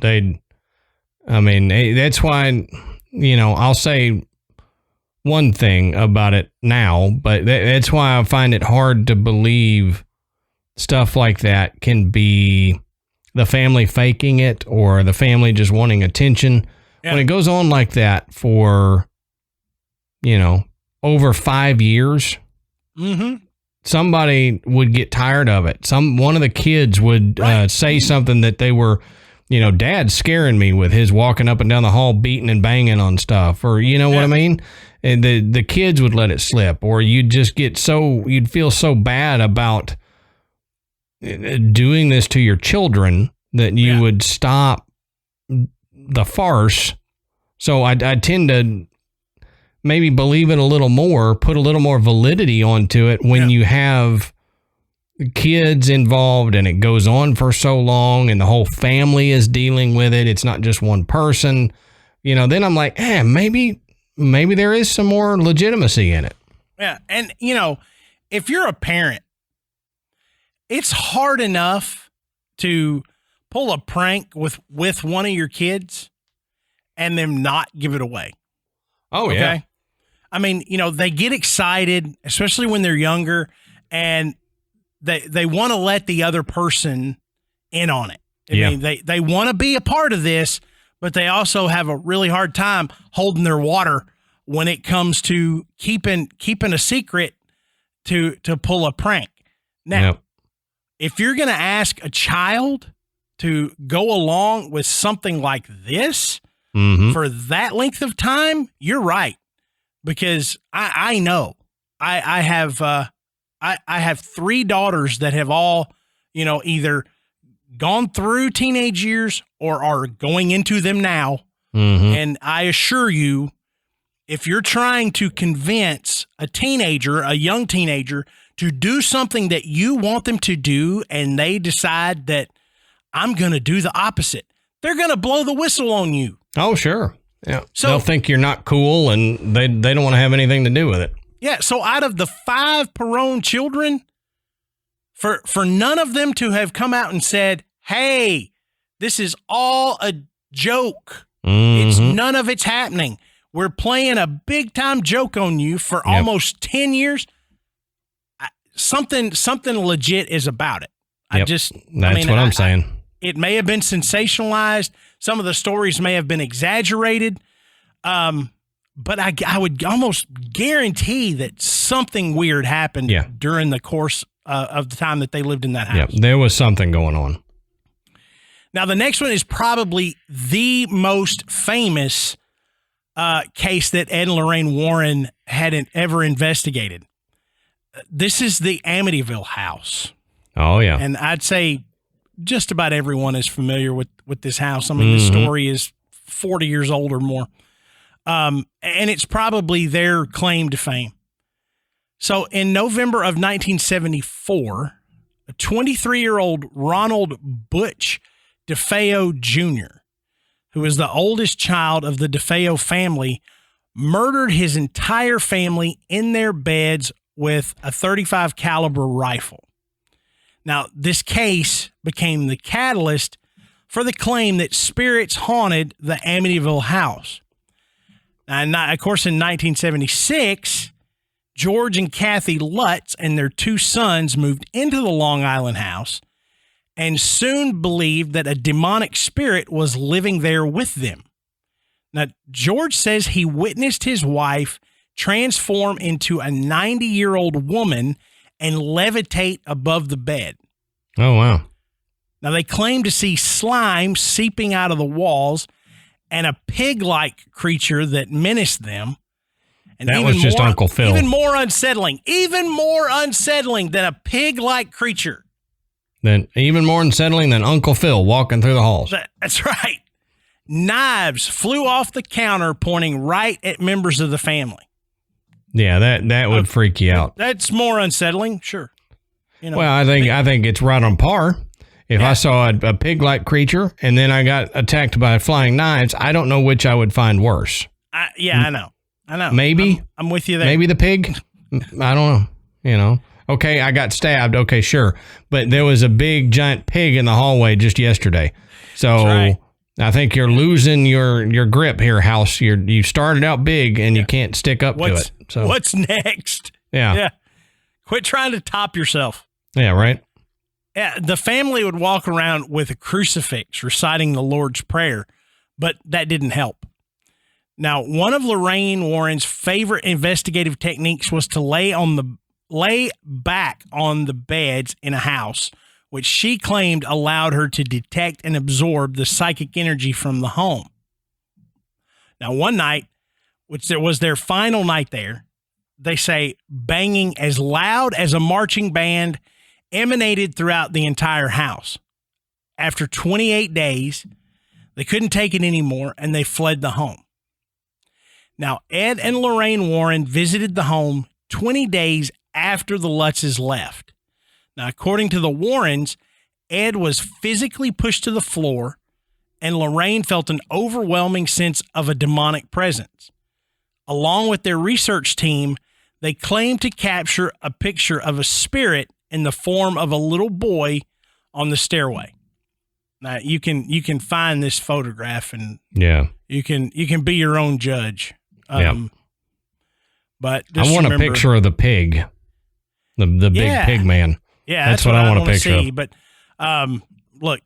That's why, I'll say one thing about it now, but that's why I find it hard to believe stuff like that can be the family faking it or the family just wanting attention. Yeah. When it goes on like that for, over 5 years, somebody would get tired of it. One of the kids would say something that they were, Dad's scaring me with his walking up and down the hall, beating and banging on stuff, or what I mean? And the kids would let it slip, or you'd just you'd feel so bad about doing this to your children that you would stop the farce. So I tend to maybe believe it a little more, put a little more validity onto it when you have kids involved and it goes on for so long and the whole family is dealing with it. It's not just one person, then I'm like, maybe there is some more legitimacy in it. Yeah. And, if you're a parent, it's hard enough to pull a prank with one of your kids and them not give it away. Oh, okay? Yeah. I mean, they get excited, especially when they're younger, and they want to let the other person in on it. I mean, they want to be a part of this, but they also have a really hard time holding their water when it comes to keeping a secret to pull a prank. Now, if you're going to ask a child to go along with something like this for that length of time, you're right. Because I know I have 3 daughters that have all, either gone through teenage years or are going into them now. And I assure you, if you're trying to convince a young teenager to do something that you want them to do, and they decide that I'm going to do the opposite, they're going to blow the whistle on you. Oh, sure. Yeah. So they'll think you're not cool and they don't want to have anything to do with it. Yeah. So out of the 5 Perron children, for none of them to have come out and said, hey, this is all a joke. It's none of it's happening. We're playing a big time joke on you for almost 10 years. Something legit is about it. That's what I'm saying. It may have been sensationalized. Some of the stories may have been exaggerated. But I would almost guarantee that something weird happened during the course of the time that they lived in that house. Yeah, there was something going on. Now, the next one is probably the most famous case that Ed and Lorraine Warren hadn't ever investigated. This is the Amityville house. Oh, yeah. And I'd say just about everyone is familiar with this house. I mean, the story is 40 years old or more. And it's probably their claim to fame. So in November of 1974, a 23-year-old Ronald Butch DeFeo Jr., who is the oldest child of the DeFeo family, murdered his entire family in their beds with a .35 caliber rifle. Now, this case became the catalyst for the claim that spirits haunted the Amityville house. And of course, in 1976, George and Kathy Lutz and their 2 sons moved into the Long Island house and soon believed that a demonic spirit was living there with them. Now, George says he witnessed his wife transform into a 90-year-old woman and levitate above the bed. Oh, wow. Now, they claim to see slime seeping out of the walls and a pig-like creature that menaced them. And that was just Uncle Phil. Even more unsettling than a pig-like creature. Even more unsettling than Uncle Phil walking through the halls. That's right. Knives flew off the counter pointing right at members of the family. Yeah, that would freak you out. That's more unsettling, sure. Well, I think it's right on par. If I saw a pig-like creature and then I got attacked by flying knives, I don't know which I would find worse. I know. Maybe. I'm with you there. Maybe the pig. I don't know. Okay, I got stabbed. Okay, sure. But there was a big, giant pig in the hallway just yesterday. So right. I think you're losing your grip here, House. You started out big and you can't stick up to it. So what's next? Yeah. Quit trying to top yourself. Yeah, right. The family would walk around with a crucifix reciting the Lord's Prayer, but that didn't help. Now, one of Lorrain Warren's favorite investigative techniques was to lay back on the beds in a house, which she claimed allowed her to detect and absorb the psychic energy from the home. Now, one night, which was their final night there, they say banging as loud as a marching band emanated throughout the entire house. After 28 days, they couldn't take it anymore, and they fled the home. Now, Ed and Lorraine Warren visited the home 20 days after the Lutzes left. Now, according to the Warrens, Ed was physically pushed to the floor, and Lorraine felt an overwhelming sense of a demonic presence. Along with their research team, they claimed to capture a picture of a spirit in the form of a little boy on the stairway. Now, you can find this photograph, and you can be your own judge. But I want a picture of the pig, the big pig man. Yeah, that's what I want to picture. See. But look,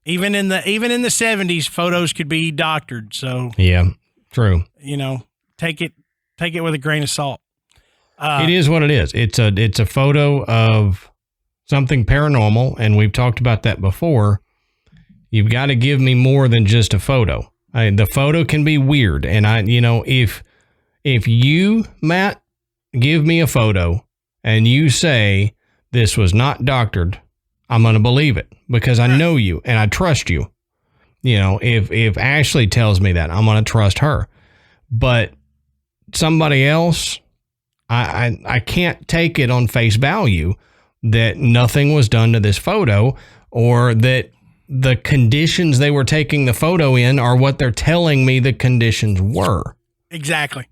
even in the 70s, photos could be doctored. So yeah, true. Take it with a grain of salt. It is what it is. It's a photo of something paranormal, and we've talked about that before. You've got to give me more than just a photo. The photo can be weird, and if you, Matt, give me a photo and you say this was not doctored, I'm going to believe it because I know you and I trust you. If Ashley tells me that, I'm going to trust her. But somebody else, I can't take it on face value that nothing was done to this photo, or that the conditions they were taking the photo in are what they're telling me the conditions were. Exactly.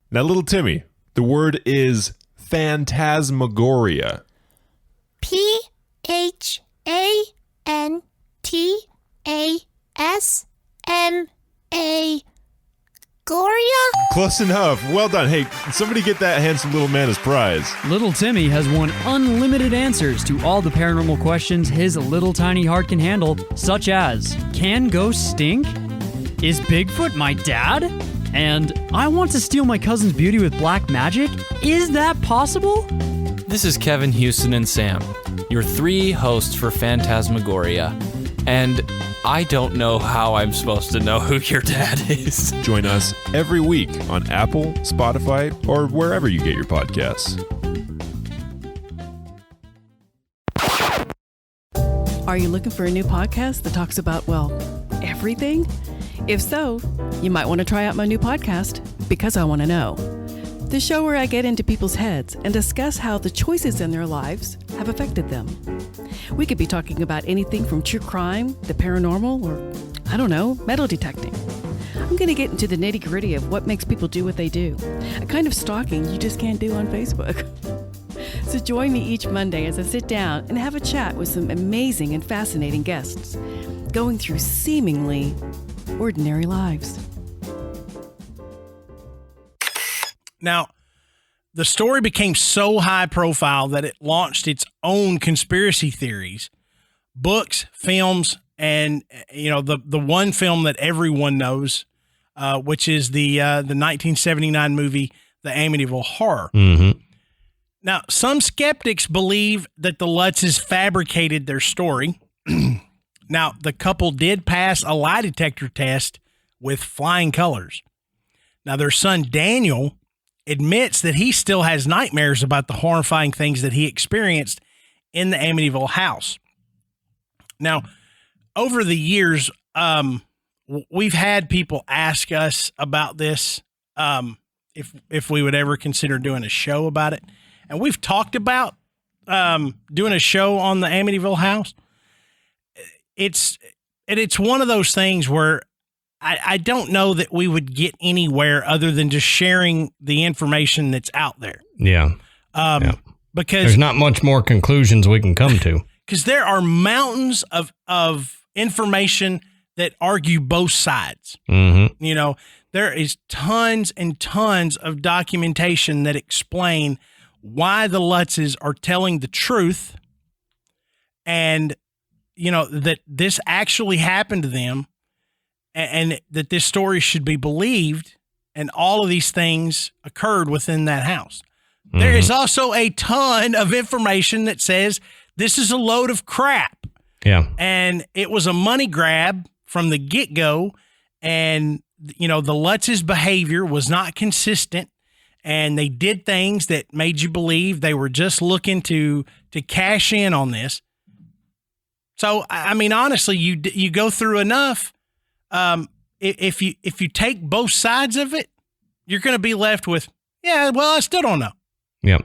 Now, little Timmy, the word is phantasmagoria. PHANTASMA Goria? Close enough. Well done. Hey, somebody get that handsome little man his prize. Little Timmy has won unlimited answers to all the paranormal questions his little tiny heart can handle, such as, can ghosts stink? Is Bigfoot my dad? And I want to steal my cousin's beauty with black magic? Is that possible? This is Kevin, Houston, and Sam, your 3 hosts for Phantasmagoria. And I don't know how I'm supposed to know who your dad is. Join us every week on Apple, Spotify, or wherever you get your podcasts. Are you looking for a new podcast that talks about, everything? If so, you might want to try out my new podcast, Because I Want to Know. The show where I get into people's heads and discuss how the choices in their lives have affected them. We could be talking about anything from true crime, the paranormal, or, metal detecting. I'm going to get into the nitty-gritty of what makes people do what they do, a kind of stalking you just can't do on Facebook. So join me each Monday as I sit down and have a chat with some amazing and fascinating guests, going through seemingly ordinary lives. Now, the story became so high profile that it launched its own conspiracy theories, books, films, and the one film that everyone knows, which is the 1979 movie, The Amityville Horror. Mm-hmm. Now, some skeptics believe that the Lutzes fabricated their story. Now, the couple did pass a lie detector test with flying colors. Now, their son Daniel admits that he still has nightmares about the horrifying things that he experienced in the Amityville house. Now, over the years, we've had people ask us about this, if we would ever consider doing a show about it. And we've talked about doing a show on the Amityville house. It's one of those things where I don't know that we would get anywhere other than just sharing the information that's out there. Yeah. Because there's not much more conclusions we can come to. Because there are mountains of information that argue both sides. Mm-hmm. There is tons and tons of documentation that explain why the Lutzes are telling the truth and, you know, that this actually happened to them and that this story should be believed. And all of these things occurred within that house. Mm-hmm. There is also a ton of information that says this is a load of crap. Yeah. And it was a money grab from the get-go. And, you know, the Lutz's behavior was not consistent. And they did things that made you believe they were just looking to cash in on this. So, I mean, honestly, you go through enough. If you take both sides of it, you're going to be left with, yeah, well, I still don't know. Yeah.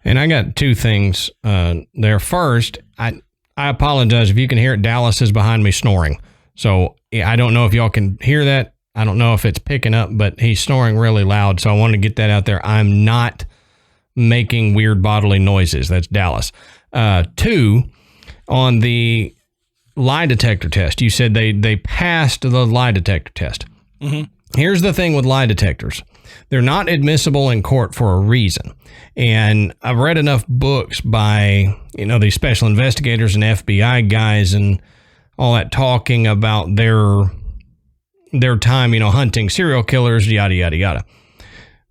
And I got two things there. First, I apologize if you can hear it. Dallas is behind me snoring. So I don't know if y'all can hear that. I don't know if it's picking up, but he's snoring really loud. So I wanted to get that out there. I'm not making weird bodily noises. That's Dallas. Two, on the lie detector test, you said they passed the lie detector test. Mm-hmm. Here's the thing with lie detectors. They're not admissible in court for a reason. And I've read enough books by, you know, these special investigators and FBI guys and all that talking about their time, you know, hunting serial killers, yada, yada, yada.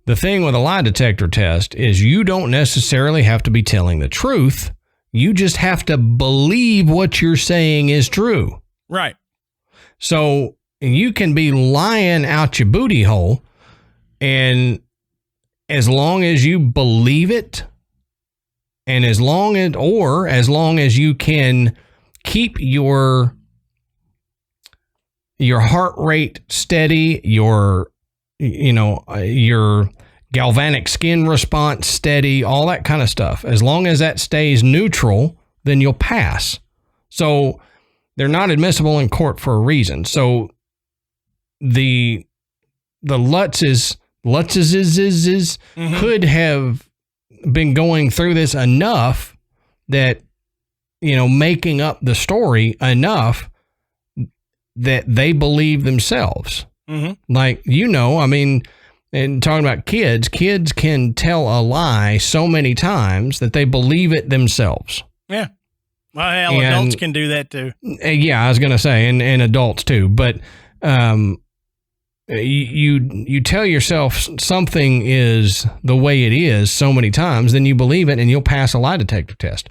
The thing with a lie detector test is you don't necessarily have to be telling the truth. You just have to believe what you're saying is true. Right. So you can be lying out your booty hole, and as long as you believe it, and as long as you can keep your heart rate steady, your galvanic skin response steady, all that kind of stuff. As long as that stays neutral, then you'll pass. So they're not admissible in court for a reason. So the Lutz's could have been going through this enough that, you know, making up the story enough that they believe themselves. Mm-hmm. Like, you know, I mean, and talking about kids can tell a lie so many times that they believe it themselves. Yeah. Well, hell, adults can do that too. Yeah, I was going to say, and adults too. But you tell yourself something is the way it is so many times, then you believe it and you'll pass a lie detector test.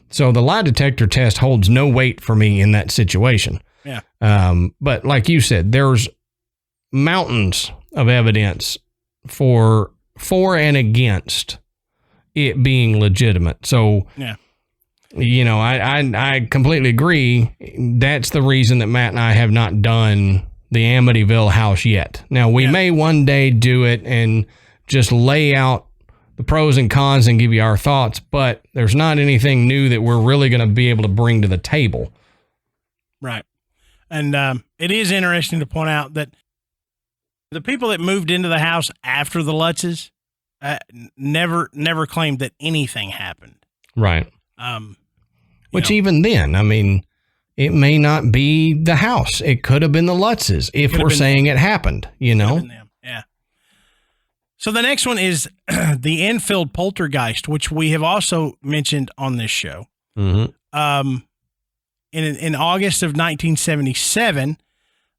So the lie detector test holds no weight for me in that situation. Yeah. But like you said, there's mountains of evidence for and against it being legitimate. So, yeah, you know, I completely agree. That's the reason that Matt and I have not done the Amityville house yet. Now, we may one day do it and just lay out the pros and cons and give you our thoughts, but there's not anything new that we're really going to be able to bring to the table. Right. And it is interesting to point out that the people that moved into the house after the Lutzes never claimed that anything happened. Right. Which even then, I mean, it may not be the house. It could have been the Lutzes if we're saying it happened, you know? Yeah. So the next one is the Enfield Poltergeist, which we have also mentioned on this show. Mm-hmm. In August of 1977,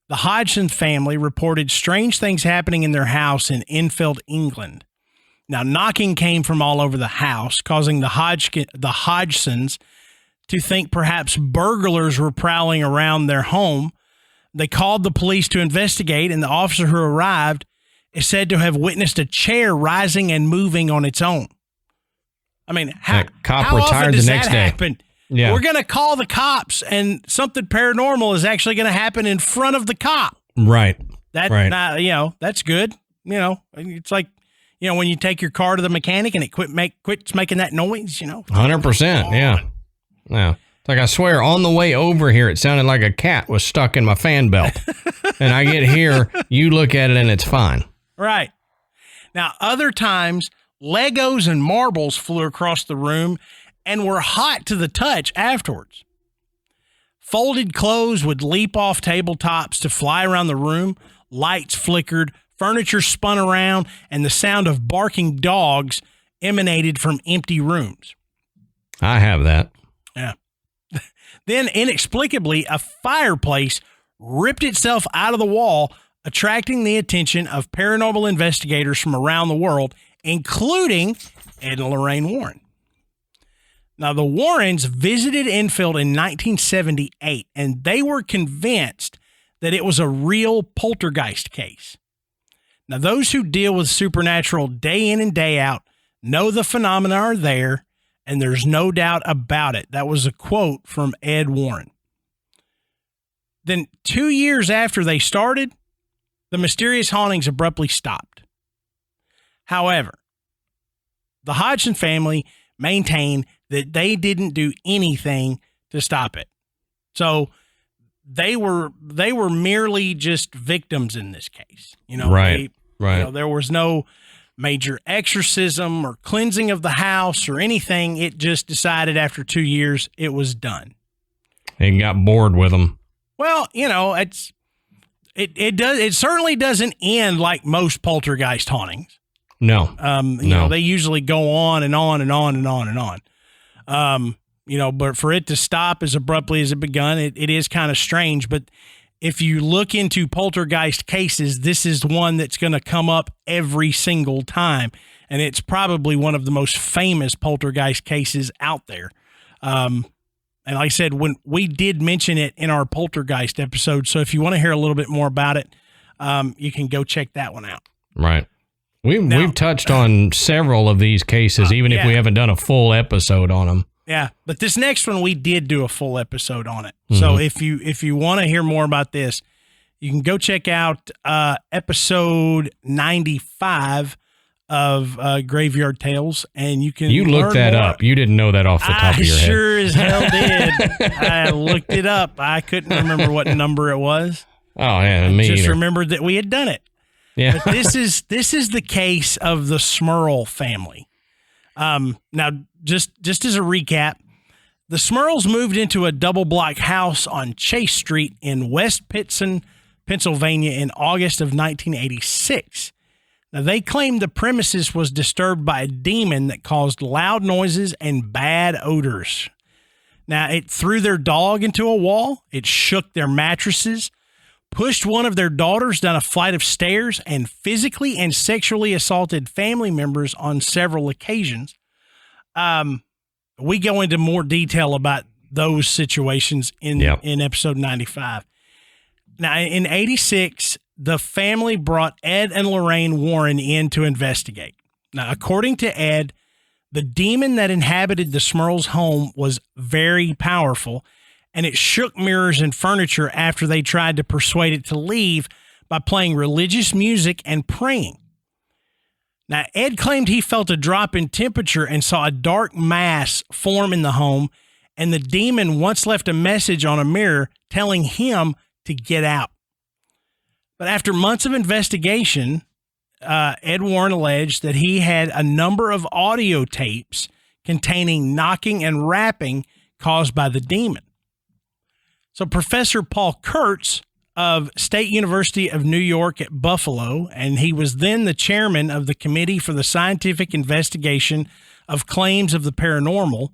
the Hodgson family reported strange things happening in their house in Enfield, England. Now, knocking came from all over the house, causing the Hodgsons to think perhaps burglars were prowling around their home. They called the police to investigate, and the officer who arrived is said to have witnessed a chair rising and moving on its own. I mean, how often does that happen? Yeah. We're going to call the cops, and something paranormal is actually going to happen in front of the cop. Right. That's good. You know, it's like, you know, when you take your car to the mechanic and it quits making that noise, you know. 100%. Yeah. Yeah. It's like, I swear, on the way over here, it sounded like a cat was stuck in my fan belt. And I get here, you look at it, and it's fine. Right. Now, other times, Legos and marbles flew across the room and were hot to the touch afterwards. Folded clothes would leap off tabletops to fly around the room, lights flickered, furniture spun around, and the sound of barking dogs emanated from empty rooms. I have that. Yeah. Then, inexplicably, a fireplace ripped itself out of the wall, attracting the attention of paranormal investigators from around the world, including Ed and Lorraine Warren. Now, the Warrens visited Enfield in 1978, and they were convinced that it was a real poltergeist case. Now, those who deal with supernatural day in and day out know the phenomena are there, and there's no doubt about it. That was a quote from Ed Warren. Then 2 years after they started, the mysterious hauntings abruptly stopped. However, the Hodgson family maintained that they didn't do anything to stop it. So they were merely just victims in this case. Right. There was no major exorcism or cleansing of the house or anything. It just decided after 2 years it was done. And got bored with them. Well, it certainly doesn't end like most poltergeist hauntings. No. They usually go on and on and on and on and on. But for it to stop as abruptly as it begun, it is kind of strange. But if you look into poltergeist cases, this is one that's going to come up every single time. And it's probably one of the most famous poltergeist cases out there. And like I said, when we did mention it in our poltergeist episode. So if you want to hear a little bit more about it, you can go check that one out. Right. We've touched on several of these cases, even if we haven't done a full episode on them. Yeah, but this next one, we did do a full episode on it. Mm-hmm. So if you want to hear more about this, you can go check out episode 95 of Graveyard Tales, and you can looked that more. Up. You didn't know that off the top of your head. I sure as hell did. I looked it up. I couldn't remember what number it was. Oh, yeah, me just either. remembered that we had done it. Yeah. But this is the case of the Smurl family. Now, just as a recap, the Smurls moved into a double-block house on Chase Street in West Pittston, Pennsylvania in August of 1986. Now, they claimed the premises was disturbed by a demon that caused loud noises and bad odors. Now, it threw their dog into a wall, it shook their mattresses, pushed one of their daughters down a flight of stairs, and physically and sexually assaulted family members on several occasions. We go into more detail about those situations in episode 95. Now, in 86, the family brought Ed and Lorraine Warren in to investigate. Now, according to Ed, the demon that inhabited the Smurls' home was very powerful, and it shook mirrors and furniture after they tried to persuade it to leave by playing religious music and praying. Now, Ed claimed he felt a drop in temperature and saw a dark mass form in the home, and the demon once left a message on a mirror telling him to get out. But after months of investigation, Ed Warren alleged that he had a number of audio tapes containing knocking and rapping caused by the demon. So Professor Paul Kurtz of State University of New York at Buffalo, and he was then the chairman of the Committee for the Scientific Investigation of Claims of the Paranormal,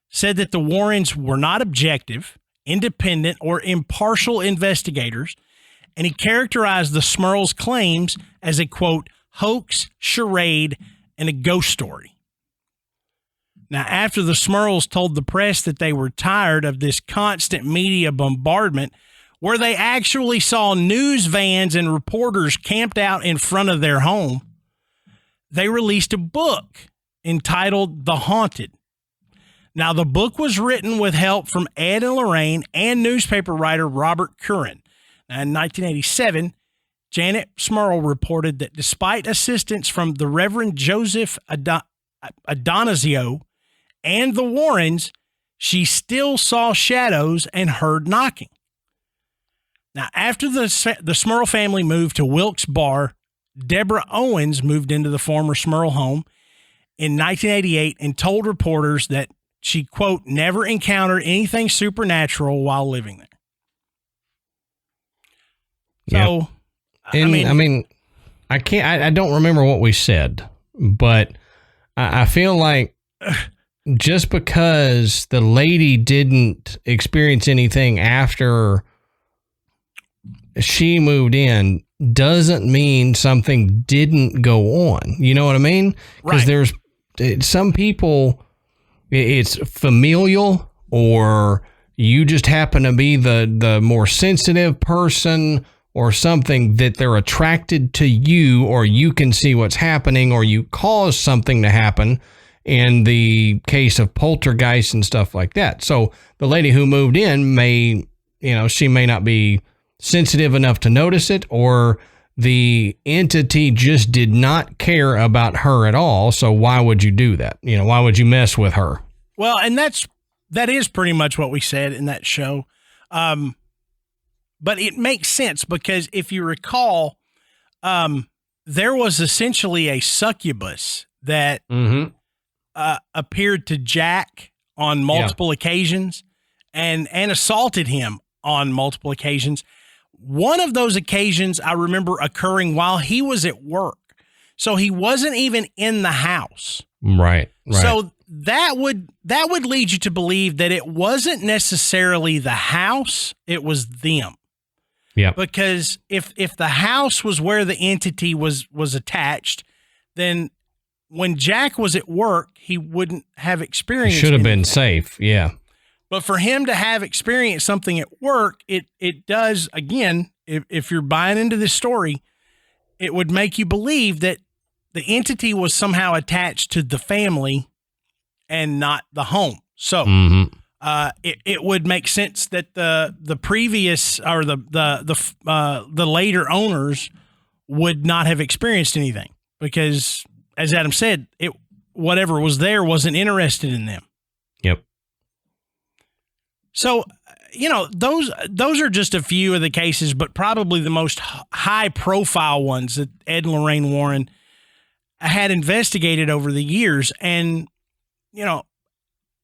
said that the Warrens were not objective, independent, or impartial investigators, and he characterized the Smurls' claims as a, quote, hoax, charade, and a ghost story. Now, after the Smurls told the press that they were tired of this constant media bombardment, where they actually saw news vans and reporters camped out in front of their home, they released a book entitled The Haunted. Now, the book was written with help from Ed and Lorraine and newspaper writer Robert Curran. Now, in 1987, Janet Smurl reported that despite assistance from the Reverend Joseph Adonizio and the Warrens, she still saw shadows and heard knocking. Now, after the Smurl family moved to Wilkes Barre, Deborah Owens moved into the former Smurl home in 1988 and told reporters that she, quote, never encountered anything supernatural while living there. So, yep. I don't remember what we said, but I feel like just because the lady didn't experience anything after she moved in doesn't mean something didn't go on. You know what I mean? Because there's some people, it's familial, or you just happen to be the more sensitive person or something, that they're attracted to you, or you can see what's happening, or you cause something to happen in the case of poltergeist and stuff like that. So the lady who moved in she may not be sensitive enough to notice it, or the entity just did not care about her at all. So why would you do that? Why would you mess with her? Well, and that is pretty much what we said in that show. But it makes sense, because if you recall, there was essentially a succubus that appeared to Jack on multiple occasions and assaulted him on multiple occasions. One of those occasions I remember occurring while he was at work. So he wasn't even in the house. Right. So that would lead you to believe that it wasn't necessarily the house, it was them. Yeah. Because if the house was where the entity was attached, then when Jack was at work, he wouldn't have experienced He should have anything. been safe. Yeah. But for him to have experienced something at work, it does, again, if you're buying into this story, it would make you believe that the entity was somehow attached to the family and not the home. So it would make sense that the previous, or the later owners would not have experienced anything, because, as Adam said, whatever was there wasn't interested in them. Yep. So, those are just a few of the cases, but probably the most high profile ones that Ed and Lorraine Warren had investigated over the years. And,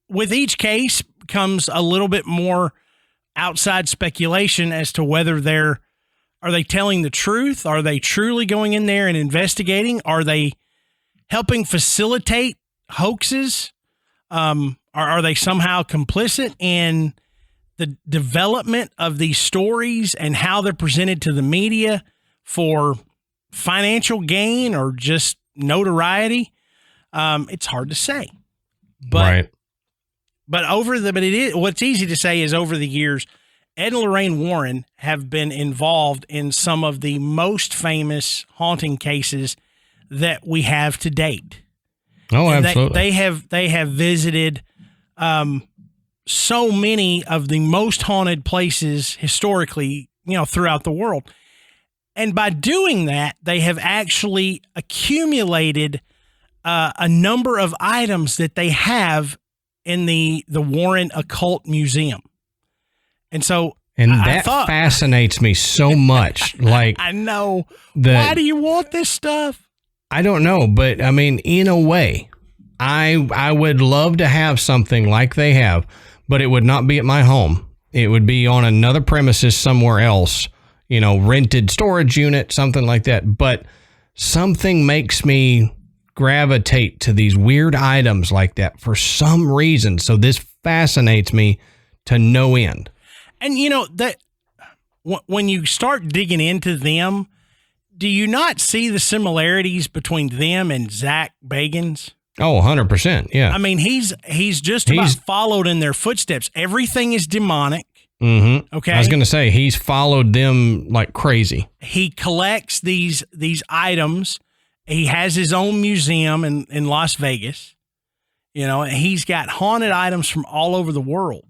with each case comes a little bit more outside speculation as to whether are they telling the truth? Are they truly going in there and investigating? Are they helping facilitate hoaxes? Are they somehow complicit in the development of these stories and how they're presented to the media for financial gain or just notoriety? It's hard to say. But what's easy to say is, over the years, Ed and Lorraine Warren have been involved in some of the most famous haunting cases that we have to date. Oh, and absolutely. They have visited so many of the most haunted places historically, throughout the world. And by doing that, they have actually accumulated a number of items that they have in the Warren Occult Museum. And so, that fascinates me so much. Like, I know. Why do you want this stuff? I don't know, but I mean, in a way, I would love to have something like they have, but it would not be at my home. It would be on another premises somewhere else, rented storage unit, something like that. But something makes me gravitate to these weird items like that for some reason. So this fascinates me to no end. And that when you start digging into them, do you not see the similarities between them and Zach Bagans? Oh, 100%. Yeah. I mean, he's just about followed in their footsteps. Everything is demonic. Mm-hmm. Okay. I was going to say, he's followed them like crazy. He collects these items. He has his own museum in Las Vegas. And he's got haunted items from all over the world.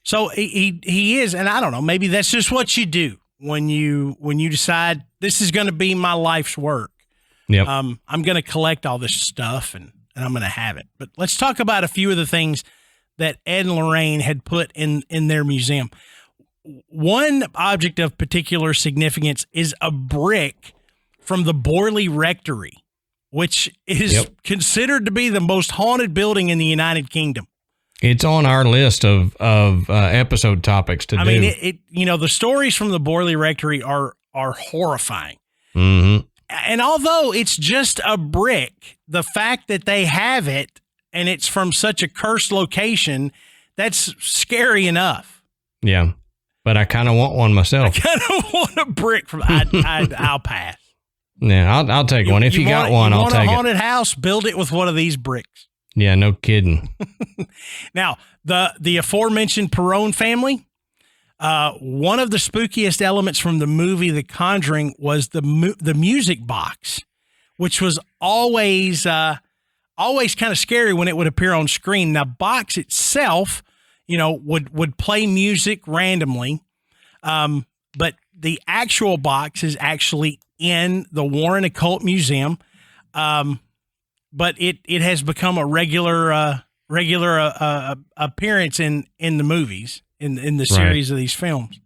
So he is, and I don't know, maybe that's just what you do when you decide this is going to be my life's work. Yep. I'm going to collect all this stuff and I'm going to have it. But let's talk about a few of the things that Ed and Lorraine had put in their museum. One object of particular significance is a brick from the Borley Rectory, which is considered to be the most haunted building in the United Kingdom. It's on our list of episode topics to do. I mean, it the stories from the Borley Rectory are horrifying. Mm-hmm. And although it's just a brick, the fact that they have it and it's from such a cursed location, that's scary enough. Yeah, but I kind of want one myself. I kind of want a brick from. I'll pass. Yeah, I'll take one. If you got one, I'll take it. Want a haunted house? Build it with one of these bricks. Yeah, no kidding. Now, the aforementioned Perron family, one of the spookiest elements from the movie The Conjuring was the music box, which was always kind of scary when it would appear on screen. Now, box itself, would play music randomly, but the actual box is actually in the Warren Occult Museum, but it has become a regular appearance in the movies, in the series of these films.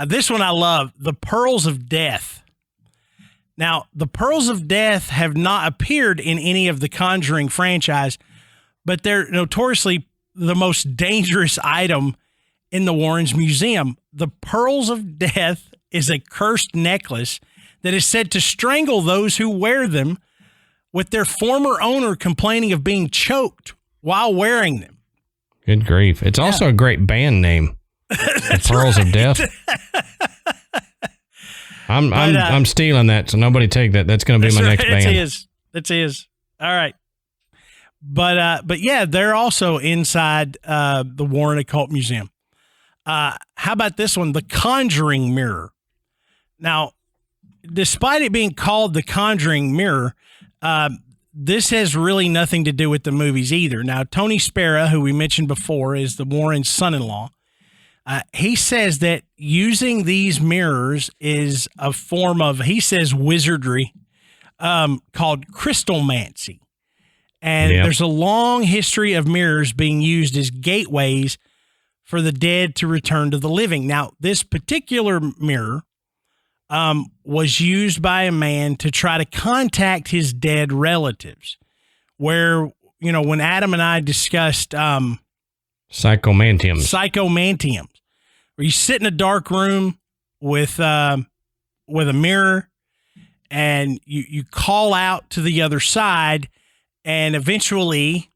This one I love, the Pearls of Death. Now, the Pearls of Death have not appeared in any of the Conjuring franchise, but they're notoriously the most dangerous item in the Warrens Museum. The Pearls of Death is a cursed necklace that is said to strangle those who wear them, with their former owner complaining of being choked while wearing them. Good grief. It's also a great band name. The Pearls of Death. I'm stealing that, so nobody take that. That's going to be my next band. That's his. All right. But yeah, they're also inside the Warren Occult Museum. How about this one? The Conjuring Mirror. Now, despite it being called the Conjuring Mirror, this has really nothing to do with the movies either. Now, Tony Spera, who we mentioned before, is the Warren's son-in-law. He says that using these mirrors is a form of, he says, wizardry called crystalmancy. And there's a long history of mirrors being used as gateways for the dead to return to the living. Now, this particular mirror was used by a man to try to contact his dead relatives, where, when Adam and I discussed psychomantiums, where you sit in a dark room with a mirror and you call out to the other side, and eventually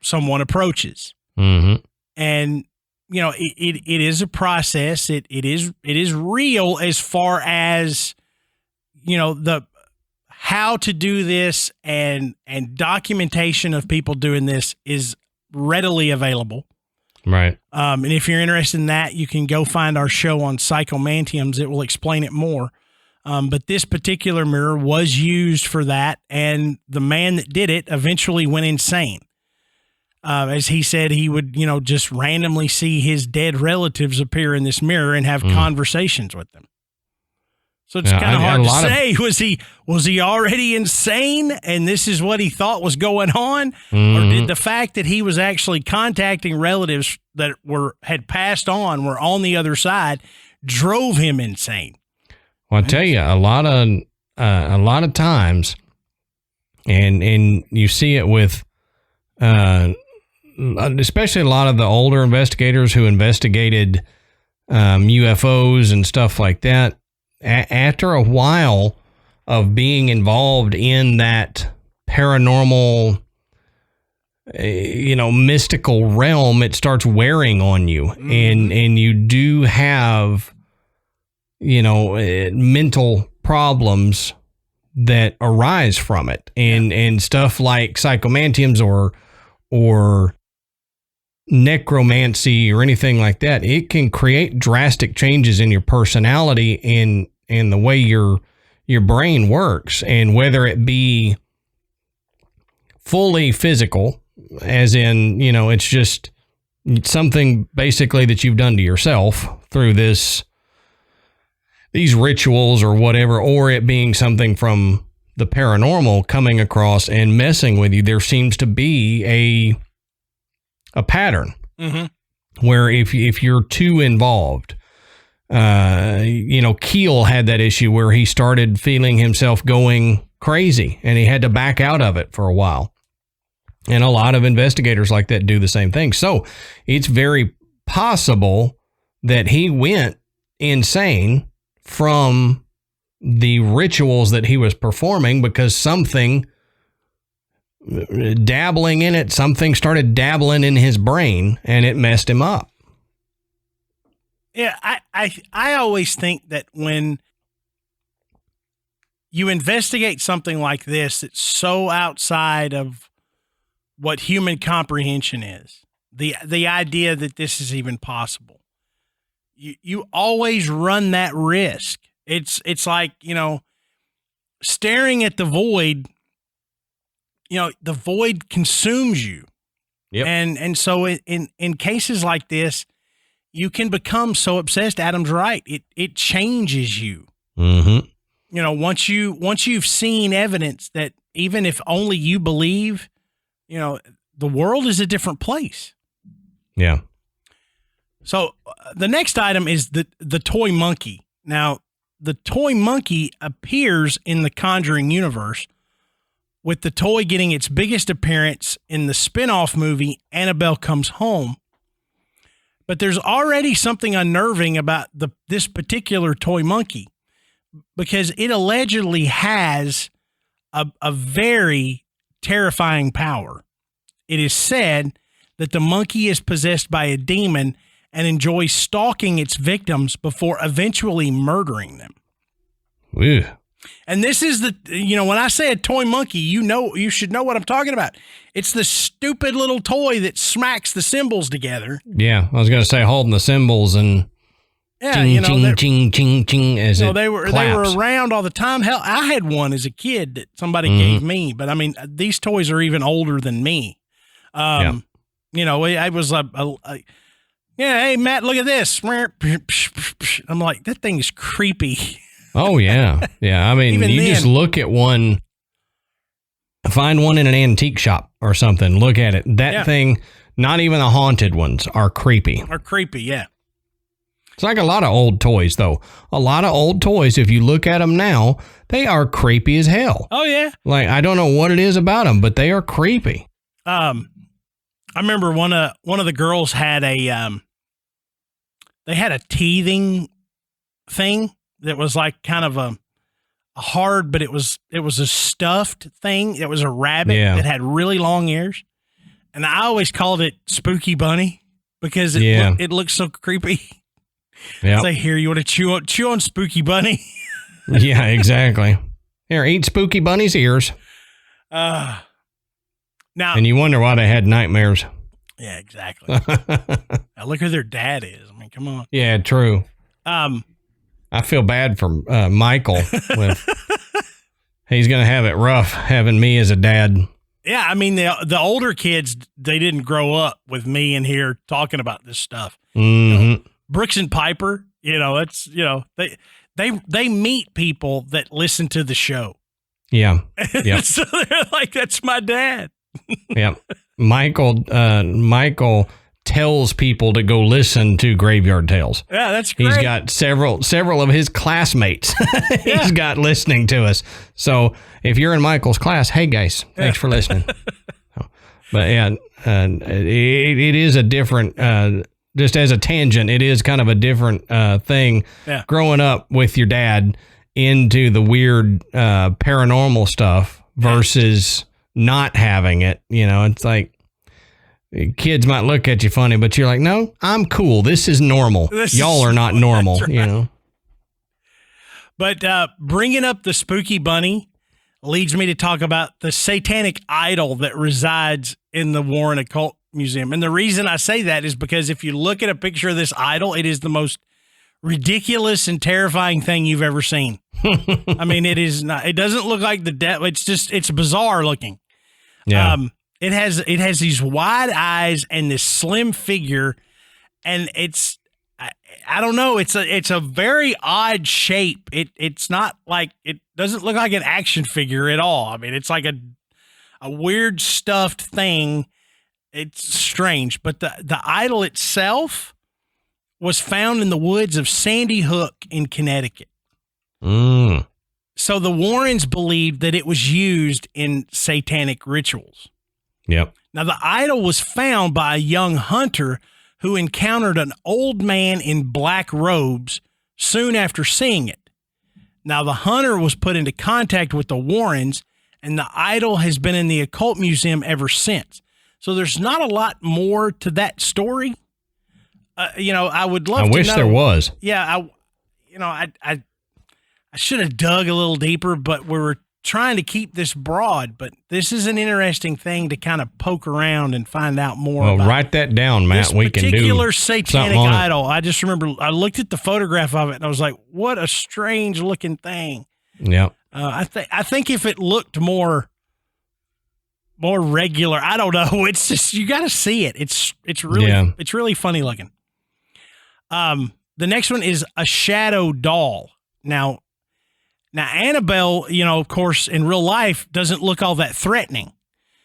someone approaches. Mm-hmm. And it is a process. It is real as far as, the how to do this, and documentation of people doing this is readily available. Right. And if you're interested in that, you can go find our show on psychomantiums. It will explain it more. But this particular mirror was used for that, and the man that did it eventually went insane. As he said, he would, just randomly see his dead relatives appear in this mirror and have conversations with them. So it's kind of hard to say. Was he already insane, and this is what he thought was going on, or did the fact that he was actually contacting relatives that had passed on, were on the other side, drove him insane? Well, I tell you, a lot of times, and you see it with, especially a lot of the older investigators who investigated UFOs and stuff like that. After a while of being involved in that paranormal, mystical realm, it starts wearing on you, and you do have, mental problems that arise from it, and stuff like psychomantiums or necromancy or anything like that. It can create drastic changes in your personality and the way your brain works, and whether it be fully physical, as in, it's just something basically that you've done to yourself through these rituals or whatever, or it being something from the paranormal coming across and messing with you. There seems to be a pattern where if you're too involved, Keel had that issue where he started feeling himself going crazy and he had to back out of it for a while. And a lot of investigators like that do the same thing. So it's very possible that he went insane from the rituals that he was performing, because something dabbling in it. Something started dabbling in his brain, and it messed him up. Yeah, I always think that when you investigate something like this, it's so outside of what human comprehension is. The idea that this is even possible. You always run that risk. It's like, staring at the void, the void consumes you. Yep. And so in cases like this, you can become so obsessed. Adam's right. It changes you. Mm-hmm. Once you've seen evidence that even if only you believe, the world is a different place. Yeah. So the next item is the toy monkey. Now, the toy monkey appears in the Conjuring universe, with the toy getting its biggest appearance in the spin-off movie Annabelle Comes Home. But there's already something unnerving about this particular toy monkey, because it allegedly has a very terrifying power. It is said that the monkey is possessed by a demon and enjoys stalking its victims before eventually murdering them. Ew. And this is when I say a toy monkey, you should know what I'm talking about. It's the stupid little toy that smacks the cymbals together. Yeah, I was going to say holding the cymbals and ching, ching, ching, ching, as it they were around all the time. Hell, I had one as a kid that somebody gave me, but I mean, these toys are even older than me. I was hey, Matt, look at this. I'm like, that thing is creepy. Oh, yeah. Yeah. I mean, Even you then, just look at one, find one in an antique shop or something, look at it. That thing, not even the haunted ones, are creepy. Yeah. It's like a lot of old toys, though. A lot of old toys, if you look at them now, they are creepy as hell. Oh, yeah. Like, I don't know what it is about them, but they are creepy. I remember one of the girls had they had a teething thing that was like kind of a hard, but it was a stuffed thing. It was a rabbit that had really long ears. And I always called it Spooky Bunny because it looks so creepy. Yeah. Say, here, you want to chew on Spooky Bunny? Yeah, exactly. Here, eat Spooky Bunny's ears. Now, and you wonder why they had nightmares. Yeah, exactly. Now look who their dad is. I mean, come on. Yeah, true. I feel bad for Michael. He's going to have it rough having me as a dad. Yeah, I mean, the older kids, they didn't grow up with me in here talking about this stuff. Mm-hmm. Brooks and Piper, they meet people that listen to the show. Yeah. Yep. So they're like, that's my dad. Yeah. Michael tells people to go listen to Graveyard Tales. Yeah, that's great. He's got several of his classmates he's got listening to us. So if you're in Michael's class, hey guys, thanks for listening. But yeah, it is a different, just as a tangent, it is kind of a different thing growing up with your dad into the weird paranormal stuff versus not having it. It's like, kids might look at you funny, but you're like, no, I'm cool. This is normal. Y'all are not normal, right. But bringing up the Spooky Bunny leads me to talk about the satanic idol that resides in the Warren Occult Museum. And the reason I say that is because if you look at a picture of this idol, it is the most ridiculous and terrifying thing you've ever seen. I mean, it is not. It doesn't look like the devil. It's bizarre looking. Yeah. It has these wide eyes and this slim figure, and I don't know. It's a very odd shape. It's not like, it doesn't look like an action figure at all. I mean, it's like a weird stuffed thing. It's strange, but the idol itself was found in the woods of Sandy Hook in Connecticut. So the Warrens believed that it was used in satanic rituals. Yep. Now, the idol was found by a young hunter who encountered an old man in black robes soon after seeing it. Now, the hunter was put into contact with the Warrens, and the idol has been in the occult museum ever since. So there's not a lot more to that story. I would love to know. I wish there was. Yeah, I should have dug a little deeper, but we were trying to keep this broad. But this is an interesting thing to kind of poke around and find out more Well, about. write that down, Matt. This We can do particular satanic something on it. idol. I just remember I looked at the photograph of it and I was like, "What a strange looking thing." Yep. I think if it looked more regular, I don't know. It's just you got to see it. It's really funny looking. The next one is a shadow doll. Now Annabelle, of course, in real life doesn't look all that threatening,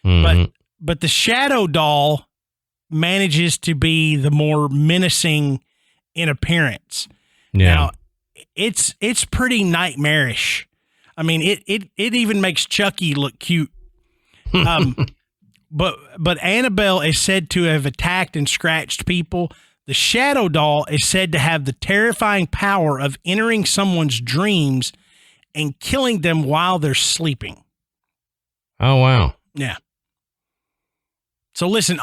but the shadow doll manages to be the more menacing in appearance. Yeah. Now, it's pretty nightmarish. I mean, it even makes Chucky look cute. But Annabelle is said to have attacked and scratched people. The shadow doll is said to have the terrifying power of entering someone's dreams and killing them while they're sleeping. Oh, wow. Yeah. So listen,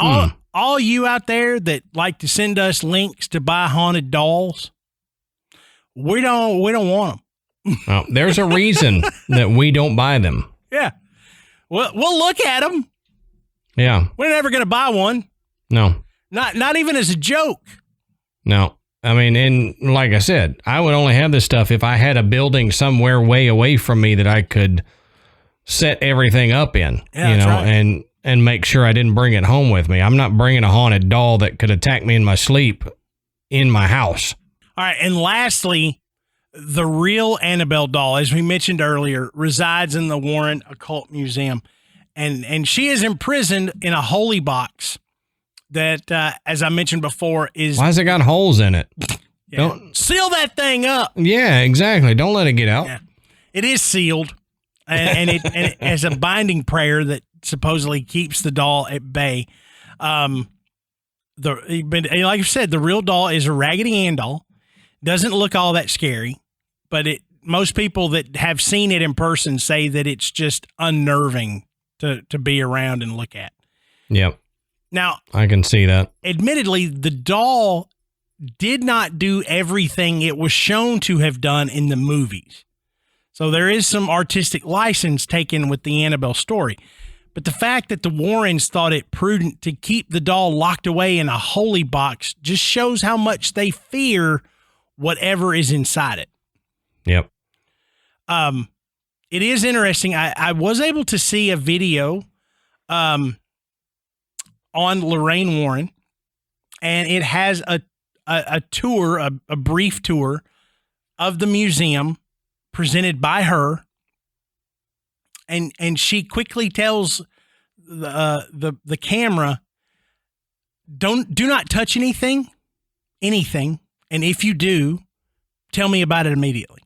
all you out there that like to send us links to buy haunted dolls, we don't want them. Well, there's a reason that we don't buy them. Yeah. We'll look at them. Yeah. We're never going to buy one. No. Not even as a joke. No. I mean, and like I said, I would only have this stuff if I had a building somewhere way away from me that I could set everything up in, right. and make sure I didn't bring it home with me. I'm not bringing a haunted doll that could attack me in my sleep in my house. All right. And lastly, the real Annabelle doll, as we mentioned earlier, resides in the Warren Occult Museum. And she is imprisoned in a holy box that, as I mentioned before, is... Why's it got holes in it? Yeah, Don't seal that thing up. Yeah, exactly. Don't let it get out. Yeah. It is sealed, and it has a binding prayer that supposedly keeps the doll at bay. Like I said, the real doll is a Raggedy Ann doll. Doesn't look all that scary, but most people that have seen it in person say that it's just unnerving to be around and look at. Yep. Now, I can see that. Admittedly, the doll did not do everything it was shown to have done in the movies. So there is some artistic license taken with the Annabelle story. But the fact that the Warrens thought it prudent to keep the doll locked away in a holy box just shows how much they fear whatever is inside it. Yep. It is interesting. I was able to see a video on Lorrain Warren, and it has a tour, a brief tour of the museum presented by her. And she quickly tells the camera, do not touch anything. And if you do, tell me about it immediately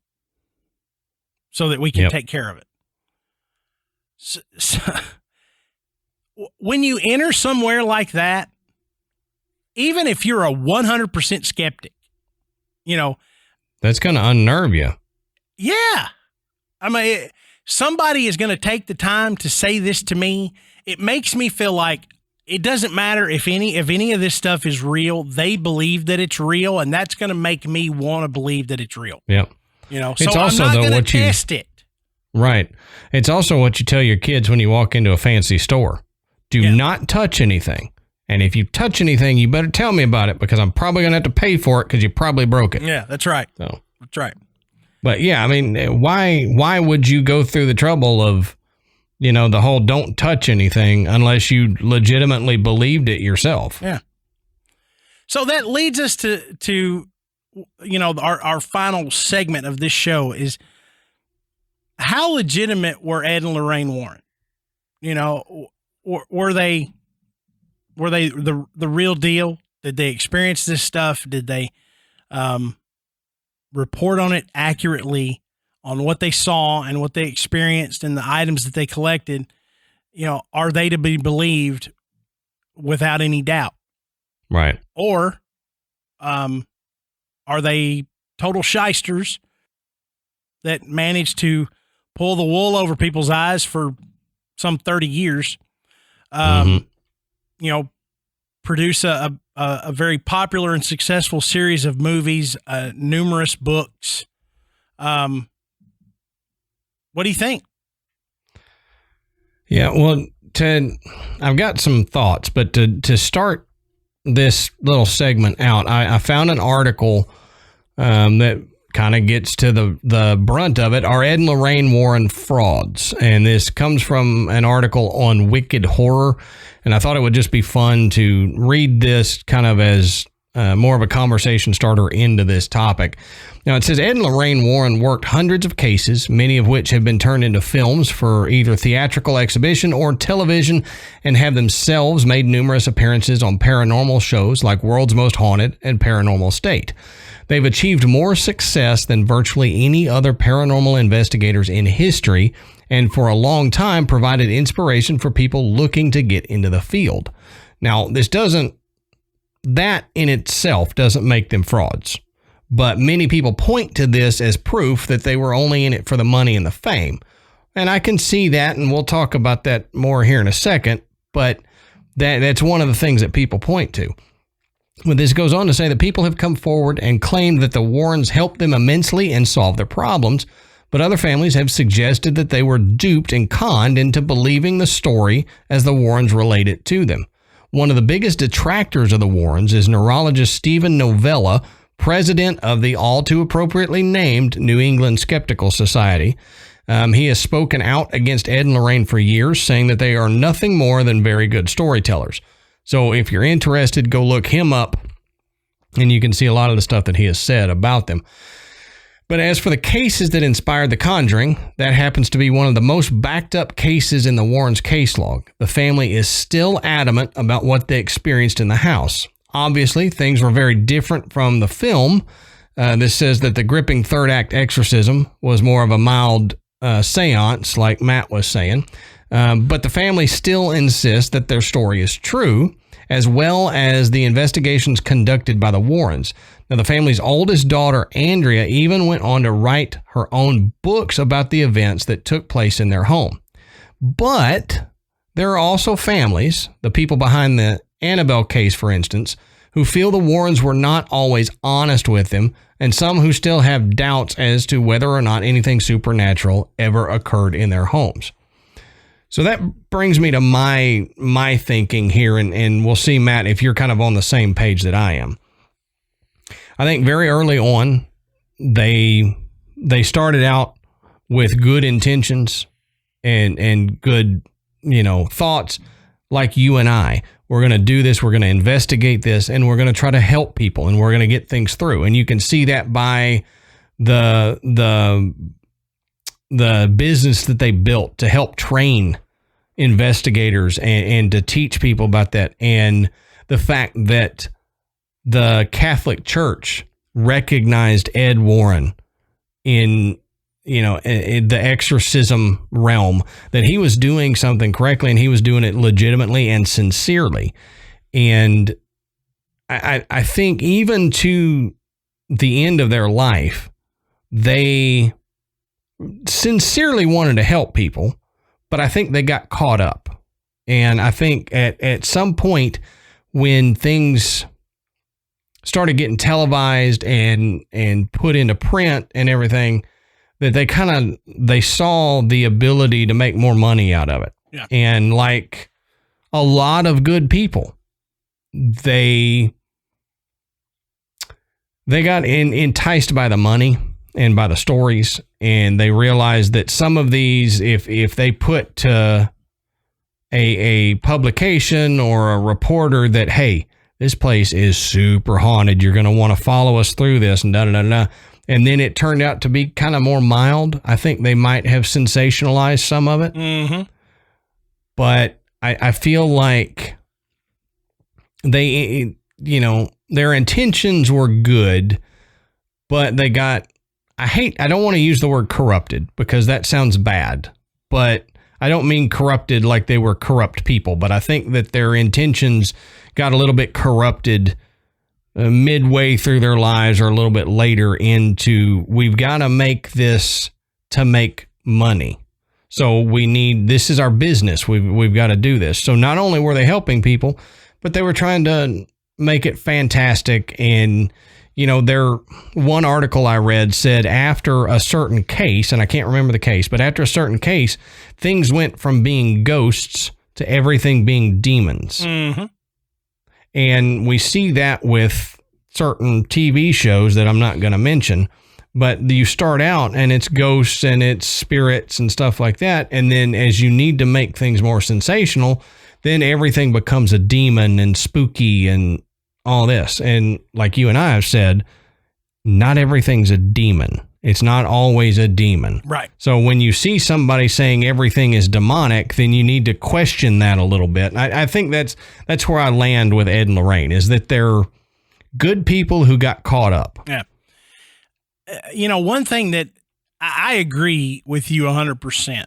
so that we can take care of it. So, when you enter somewhere like that, even if you're a 100% skeptic, that's going to unnerve you. Yeah. I mean, somebody is going to take the time to say this to me. It makes me feel like it doesn't matter if any of this stuff is real. They believe that it's real, and that's going to make me want to believe that it's real. Yeah. So I'm not going to test it. Right. It's also what you tell your kids when you walk into a fancy store. Do not touch anything. And if you touch anything, you better tell me about it because I'm probably going to have to pay for it because you probably broke it. Yeah, that's right. So that's right. But yeah, I mean, why would you go through the trouble of, the whole don't touch anything unless you legitimately believed it yourself? Yeah. So that leads us to our final segment of this show is how legitimate were Ed and Lorraine Warren? Were they the real deal? Did they experience this stuff? Did they report on it accurately on what they saw and what they experienced and the items that they collected? Are they to be believed without any doubt? Right. Or are they total shysters that managed to pull the wool over people's eyes for some 30 years, produce a very popular and successful series of movies, numerous books. What do you think? Yeah, well, I've got some thoughts, but to start this little segment out, I found an article that kind of gets to the brunt of it. Are Ed and Lorraine Warren frauds? And this comes from an article on Wicked Horror, and I thought it would just be fun to read this kind of as more of a conversation starter into this topic. Now, it says Ed and Lorraine Warren worked hundreds of cases, many of which have been turned into films for either theatrical exhibition or television, and have themselves made numerous appearances on paranormal shows like World's Most Haunted and Paranormal State. They've achieved more success than virtually any other paranormal investigators in history, and for a long time provided inspiration for people looking to get into the field. Now, that in itself doesn't make them frauds, but many people point to this as proof that they were only in it for the money and the fame. And I can see that, and we'll talk about that more here in a second, but that's one of the things that people point to. But this goes on to say that people have come forward and claimed that the Warrens helped them immensely and solved their problems, but other families have suggested that they were duped and conned into believing the story as the Warrens relate it to them. One of the biggest detractors of the Warrens is neurologist Stephen Novella, president of the all too appropriately named New England Skeptical Society. He has spoken out against Ed and Lorraine for years, saying that they are nothing more than very good storytellers. So if you're interested, go look him up, and you can see a lot of the stuff that he has said about them. But as for the cases that inspired The Conjuring, that happens to be one of the most backed up cases in the Warrens' case log. The family is still adamant about what they experienced in the house. Obviously, things were very different from the film. This says that the gripping third act exorcism was more of a mild seance, like Matt was saying. But the family still insists that their story is true, as well as the investigations conducted by the Warrens. Now, the family's oldest daughter, Andrea, even went on to write her own books about the events that took place in their home. But there are also families, the people behind the Annabelle case, for instance, who feel the Warrens were not always honest with them, and some who still have doubts as to whether or not anything supernatural ever occurred in their homes. So that brings me to my thinking here, and we'll see, Matt, if you're kind of on the same page that I am. I think very early on, they started out with good intentions and good, thoughts, like you and I. We're going to do this, we're going to investigate this, and we're going to try to help people, and we're going to get things through. And you can see that by the business that they built to help train investigators and to teach people about that, and the fact that the Catholic Church recognized Ed Warren in the exorcism realm, that he was doing something correctly and he was doing it legitimately and sincerely. And I think even to the end of their life, they sincerely wanted to help people, but I think they got caught up. And I think at some point when things started getting televised and put into print and everything, that they saw the ability to make more money out of it. Yeah. And like a lot of good people, they got enticed by the money and by the stories, and they realized that some of these, if they put to a publication or a reporter that, hey, this place is super haunted, you're going to want to follow us through this, and da-da-da-da. And then it turned out to be kind of more mild. I think they might have sensationalized some of it. Mm-hmm. But I feel like they, their intentions were good, but they got, I don't want to use the word corrupted because that sounds bad, but I don't mean corrupted like they were corrupt people, but I think that their intentions got a little bit corrupted midway through their lives, or a little bit later into, we've got to make this to make money. So this is our business. We've got to do this. So not only were they helping people, but they were trying to make it fantastic. And, their one article I read said after a certain case, and I can't remember the case, but after a certain case, things went from being ghosts to everything being demons. Mm-hmm. And we see that with certain TV shows that I'm not going to mention, but you start out and it's ghosts and it's spirits and stuff like that. And then as you need to make things more sensational, then everything becomes a demon and spooky and all this. And like you and I have said, not everything's a demon. It's not always a demon. Right. So when you see somebody saying everything is demonic, then you need to question that a little bit. I think that's where I land with Ed and Lorraine, is that they're good people who got caught up. Yeah. One thing that I agree with you 100%,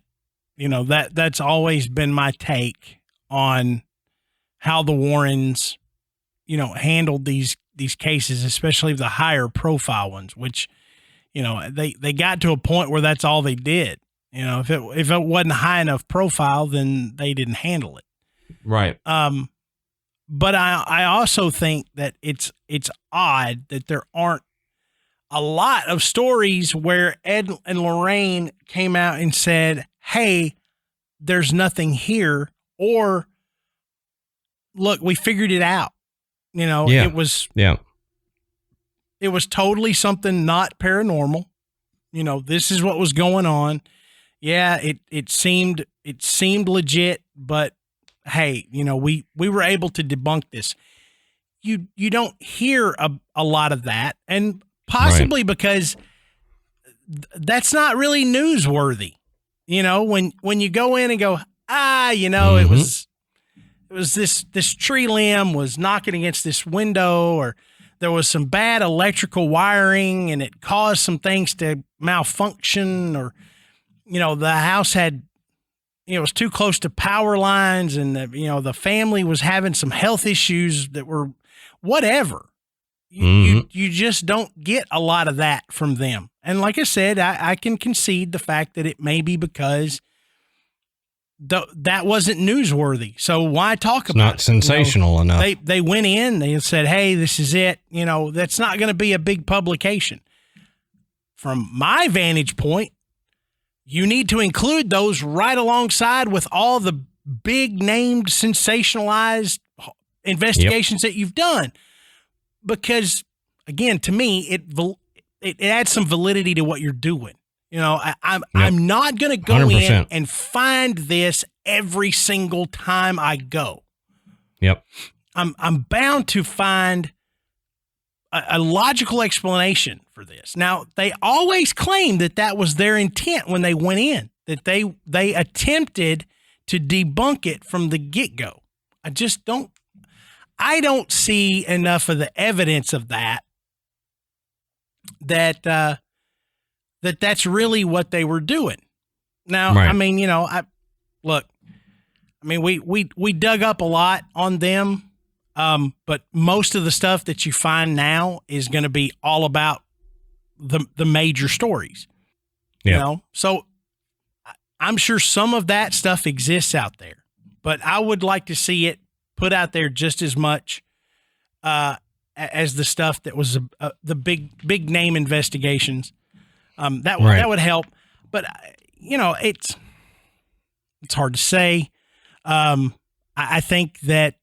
that's always been my take on how the Warrens, handled these cases, especially the higher profile ones, which, they got to a point where that's all they did. If it wasn't high enough profile, then they didn't handle it. Right. But I also think that it's odd that there aren't a lot of stories where Ed and Lorraine came out and said, hey, there's nothing here, or look, we figured it out. It was totally something not paranormal. This is what was going on. Yeah, it seemed legit, but hey, we were able to debunk this. You don't hear a lot of that, and possibly because that's not really newsworthy. When you go in and go, it was this tree limb was knocking against this window, or there was some bad electrical wiring and it caused some things to malfunction, or, the house had, it was too close to power lines, and the family was having some health issues that were whatever. You just don't get a lot of that from them. And like I said, I can concede the fact that it may be because that wasn't newsworthy. So why talk about it? Not sensational enough. They went in, they said, hey, this is it. That's not going to be a big publication. From my vantage point, you need to include those right alongside with all the big named sensationalized investigations that you've done. Because again, to me, it adds some validity to what you're doing. I'm not going to go 100%. in and find this every single time I go. Yep. I'm bound to find a logical explanation for this. Now, they always claim that was their intent when they went in, that they attempted to debunk it from the get-go. I don't see enough of the evidence of that's really what they were doing. Now, right. I mean, we dug up a lot on them, but most of the stuff that you find now is going to be all about the major stories. Yeah. So I'm sure some of that stuff exists out there, but I would like to see it put out there just as much as the stuff that was the big name investigations. That would help, but it's hard to say. I think that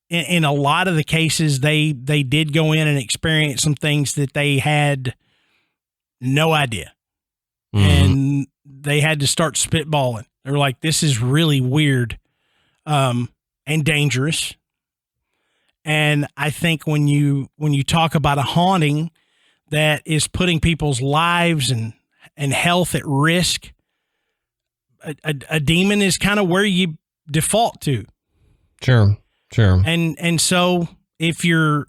in a lot of the cases, they did go in and experience some things that they had no idea, and they had to start spitballing. They were like, "This is really weird, and dangerous." And I think when you talk about a haunting that is putting people's lives and health at risk, a demon is kind of where you default to. Sure. And so if you're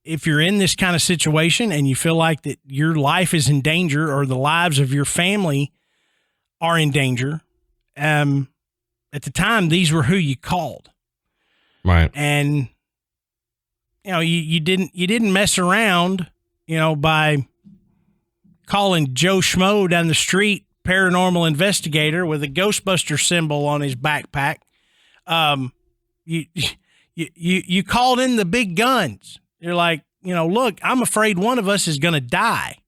in this kind of situation and you feel like that your life is in danger or the lives of your family are in danger, at the time, these were who you called. Right. And you didn't mess around, by calling Joe Schmo down the street paranormal investigator with a Ghostbuster symbol on his backpack. You called in the big guns. You're like, look, I'm afraid one of us is going to die.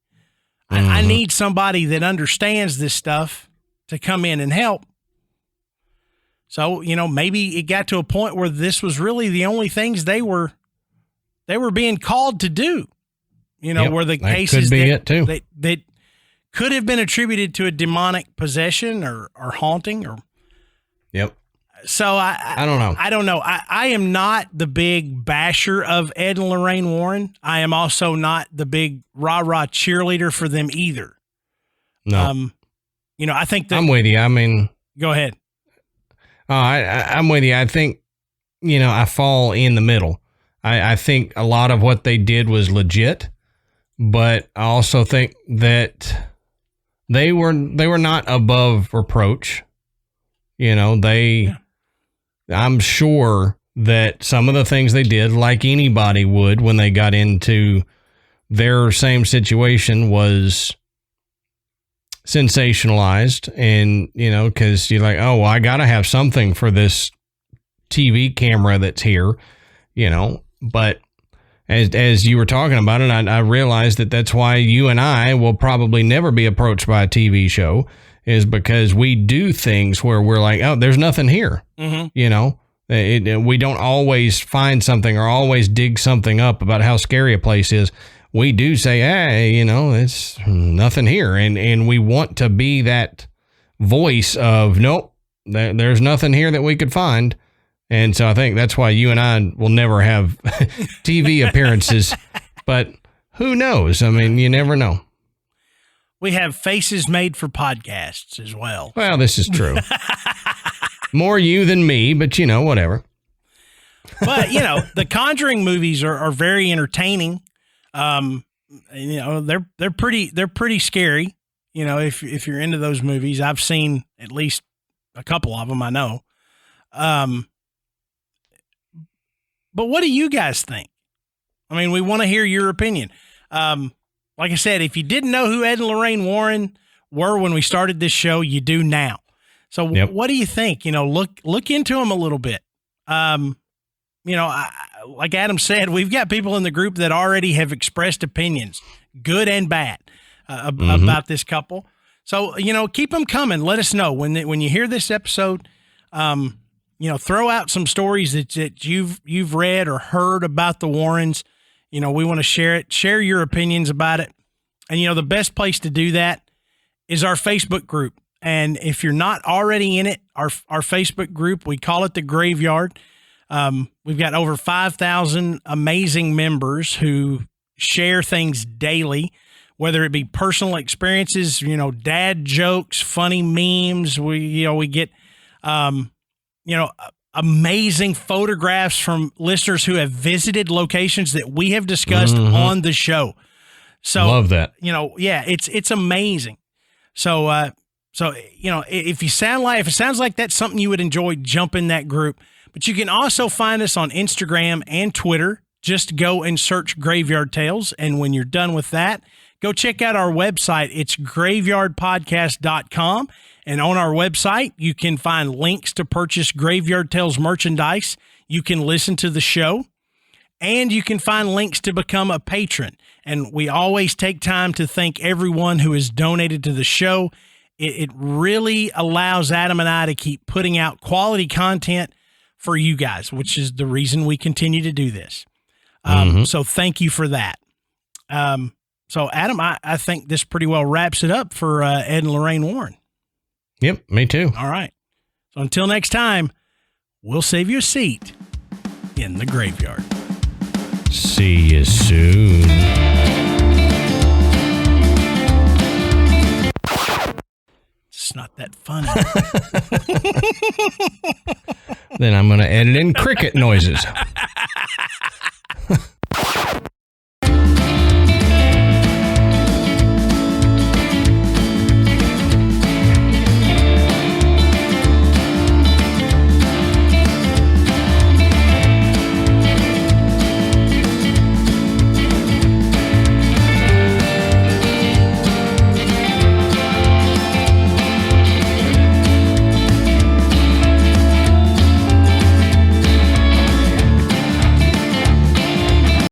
I need somebody that understands this stuff to come in and help. So, maybe it got to a point where this was really the only things they were being called to do, where the cases that could have been attributed to a demonic possession or haunting or. Yep. So I don't know. I don't know. I am not the big basher of Ed and Lorraine Warren. I am also not the big rah-rah cheerleader for them either. No. I think that I'm with you. I mean, go ahead. I'm with you. I think, I fall in the middle. I think a lot of what they did was legit, but I also think that they were not above reproach. I'm sure that some of the things they did, like anybody would when they got into their same situation, was sensationalized. And, because you're like, oh, well, I got to have something for this TV camera that's here, but as you were talking about it, I realized that that's why you and I will probably never be approached by a TV show, is because we do things where we're like, oh, there's nothing here. Mm-hmm. We don't always find something or always dig something up about how scary a place is. We do say, hey, it's nothing here. And we want to be that voice of, nope, there's nothing here that we could find. And so I think that's why you and I will never have TV appearances. But who knows? I mean, you never know. We have faces made for podcasts as well. Well, this is true. More you than me, but whatever. But, the Conjuring movies are very entertaining. They're pretty scary. If you're into those movies, I've seen at least a couple of them, I know. But what do you guys think? I mean, we want to hear your opinion. Like I said, if you didn't know who Ed and Lorraine Warren were when we started this show, you do now. So What do you think? Look into them a little bit. Like Adam said, we've got people in the group that already have expressed opinions, good and bad, about this couple. So, keep them coming. Let us know when you hear this episode. Throw out some stories that you've read or heard about the Warrens. We want to share your opinions about it. And, the best place to do that is our Facebook group. And if you're not already in it, our Facebook group, we call it The Graveyard. We've got over 5,000 amazing members who share things daily, whether it be personal experiences, dad jokes, funny memes. We get, amazing photographs from listeners who have visited locations that we have discussed on the show. So love that. It's amazing. So if it sounds like that's something you would enjoy, jump in that group. But you can also find us on Instagram and Twitter. Just go and search Graveyard Tales. And when you're done with that, go check out our website. It's graveyardpodcast.com. And on our website, you can find links to purchase Graveyard Tales merchandise. You can listen to the show, and you can find links to become a patron. And we always take time to thank everyone who has donated to the show. It really allows Adam and I to keep putting out quality content for you guys, which is the reason we continue to do this. So thank you for that. So Adam, I think this pretty well wraps it up for Ed and Lorraine Warren. Yep, me too. All right. So until next time, we'll save you a seat in the graveyard. See you soon. It's not that funny. Then I'm going to edit in cricket noises.